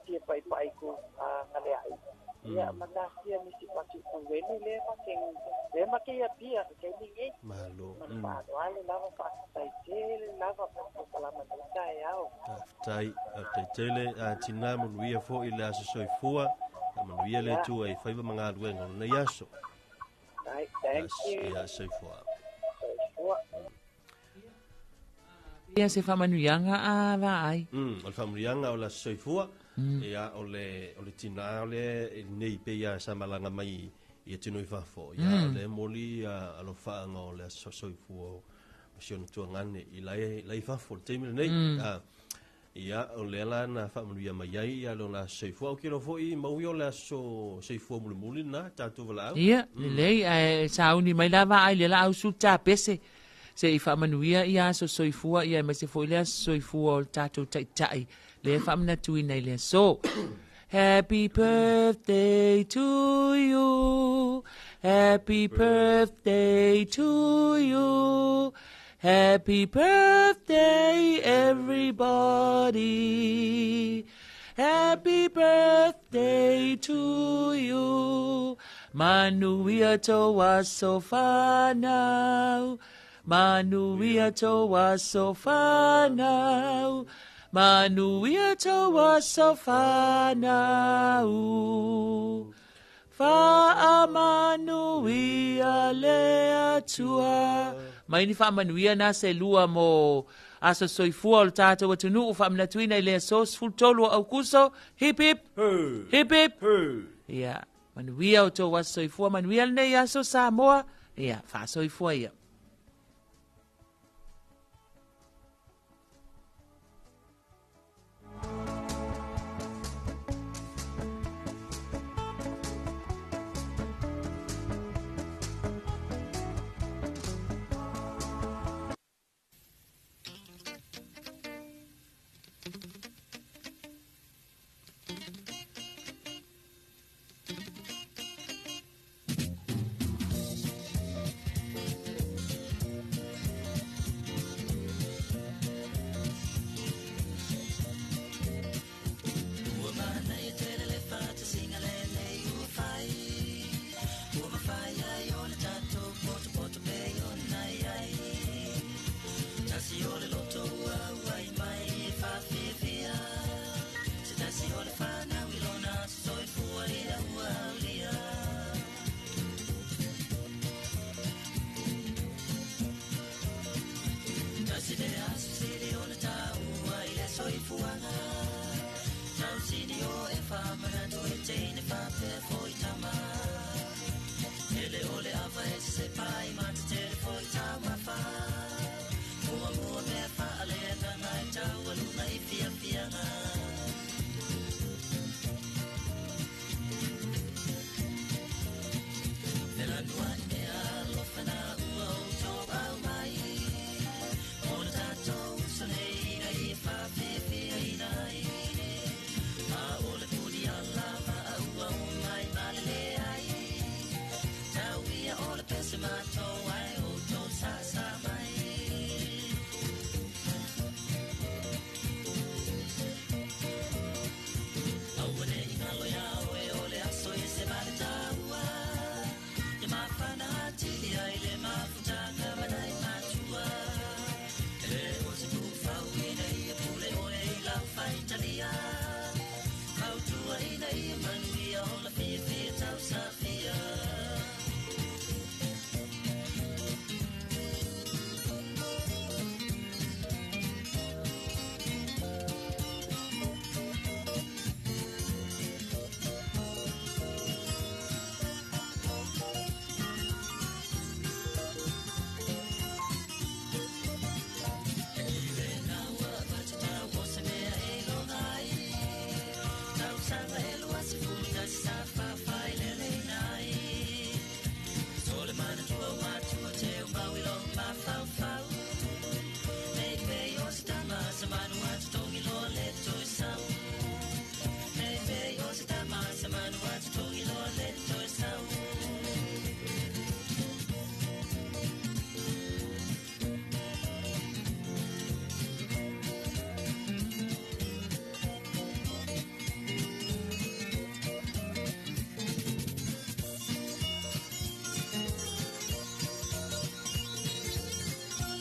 Tia pai ko ngale ai. Ia matasia misi patu konveni le making le makia pia ke ningi. Malo. Wale lava pa tai tele lava pa kala matai au. Tai tele tina manuia fo ile aso soifua. Manuia le tu ai faiva mga luenga na yaso. Thank you. Ya soifua. Ia se whamanuianga a vai. O whamanuianga o la soifua. Ia o le tina o le nei pe ia sa malanga mai ia tino i whafo. Ia o le moli alo whaanga o le soifua o siona tuangane i lai whafo. Teimile nei. Ia o le ala na whamanuia mai ai ia lo la soifua o kiro fo i maui o le soifua muli na tātou wala au. Ia, lei sauni mai lava ai le la au su tā pese. Se i whamanuia ia so soifua ia mai se fo i lea soifua o tātou tai. Le whamana tui nei le so. Happy birthday to you. Happy birthday to you. Happy birthday everybody. Happy birthday to you. Manuia toa so whanau. Manuia toa so whanau. Manuia toa so whanau. Whaamanuia lea tua. Mai ni whaamanuia na se lua mo aso soifua o le tātou atunu o whaamanatuina i lea sos fultolu au kuso. Hip hip. Hip hip. Ia. Manuia o toa soifua. Manuia le nei aso Samoa. Ia. Wha soifua ia.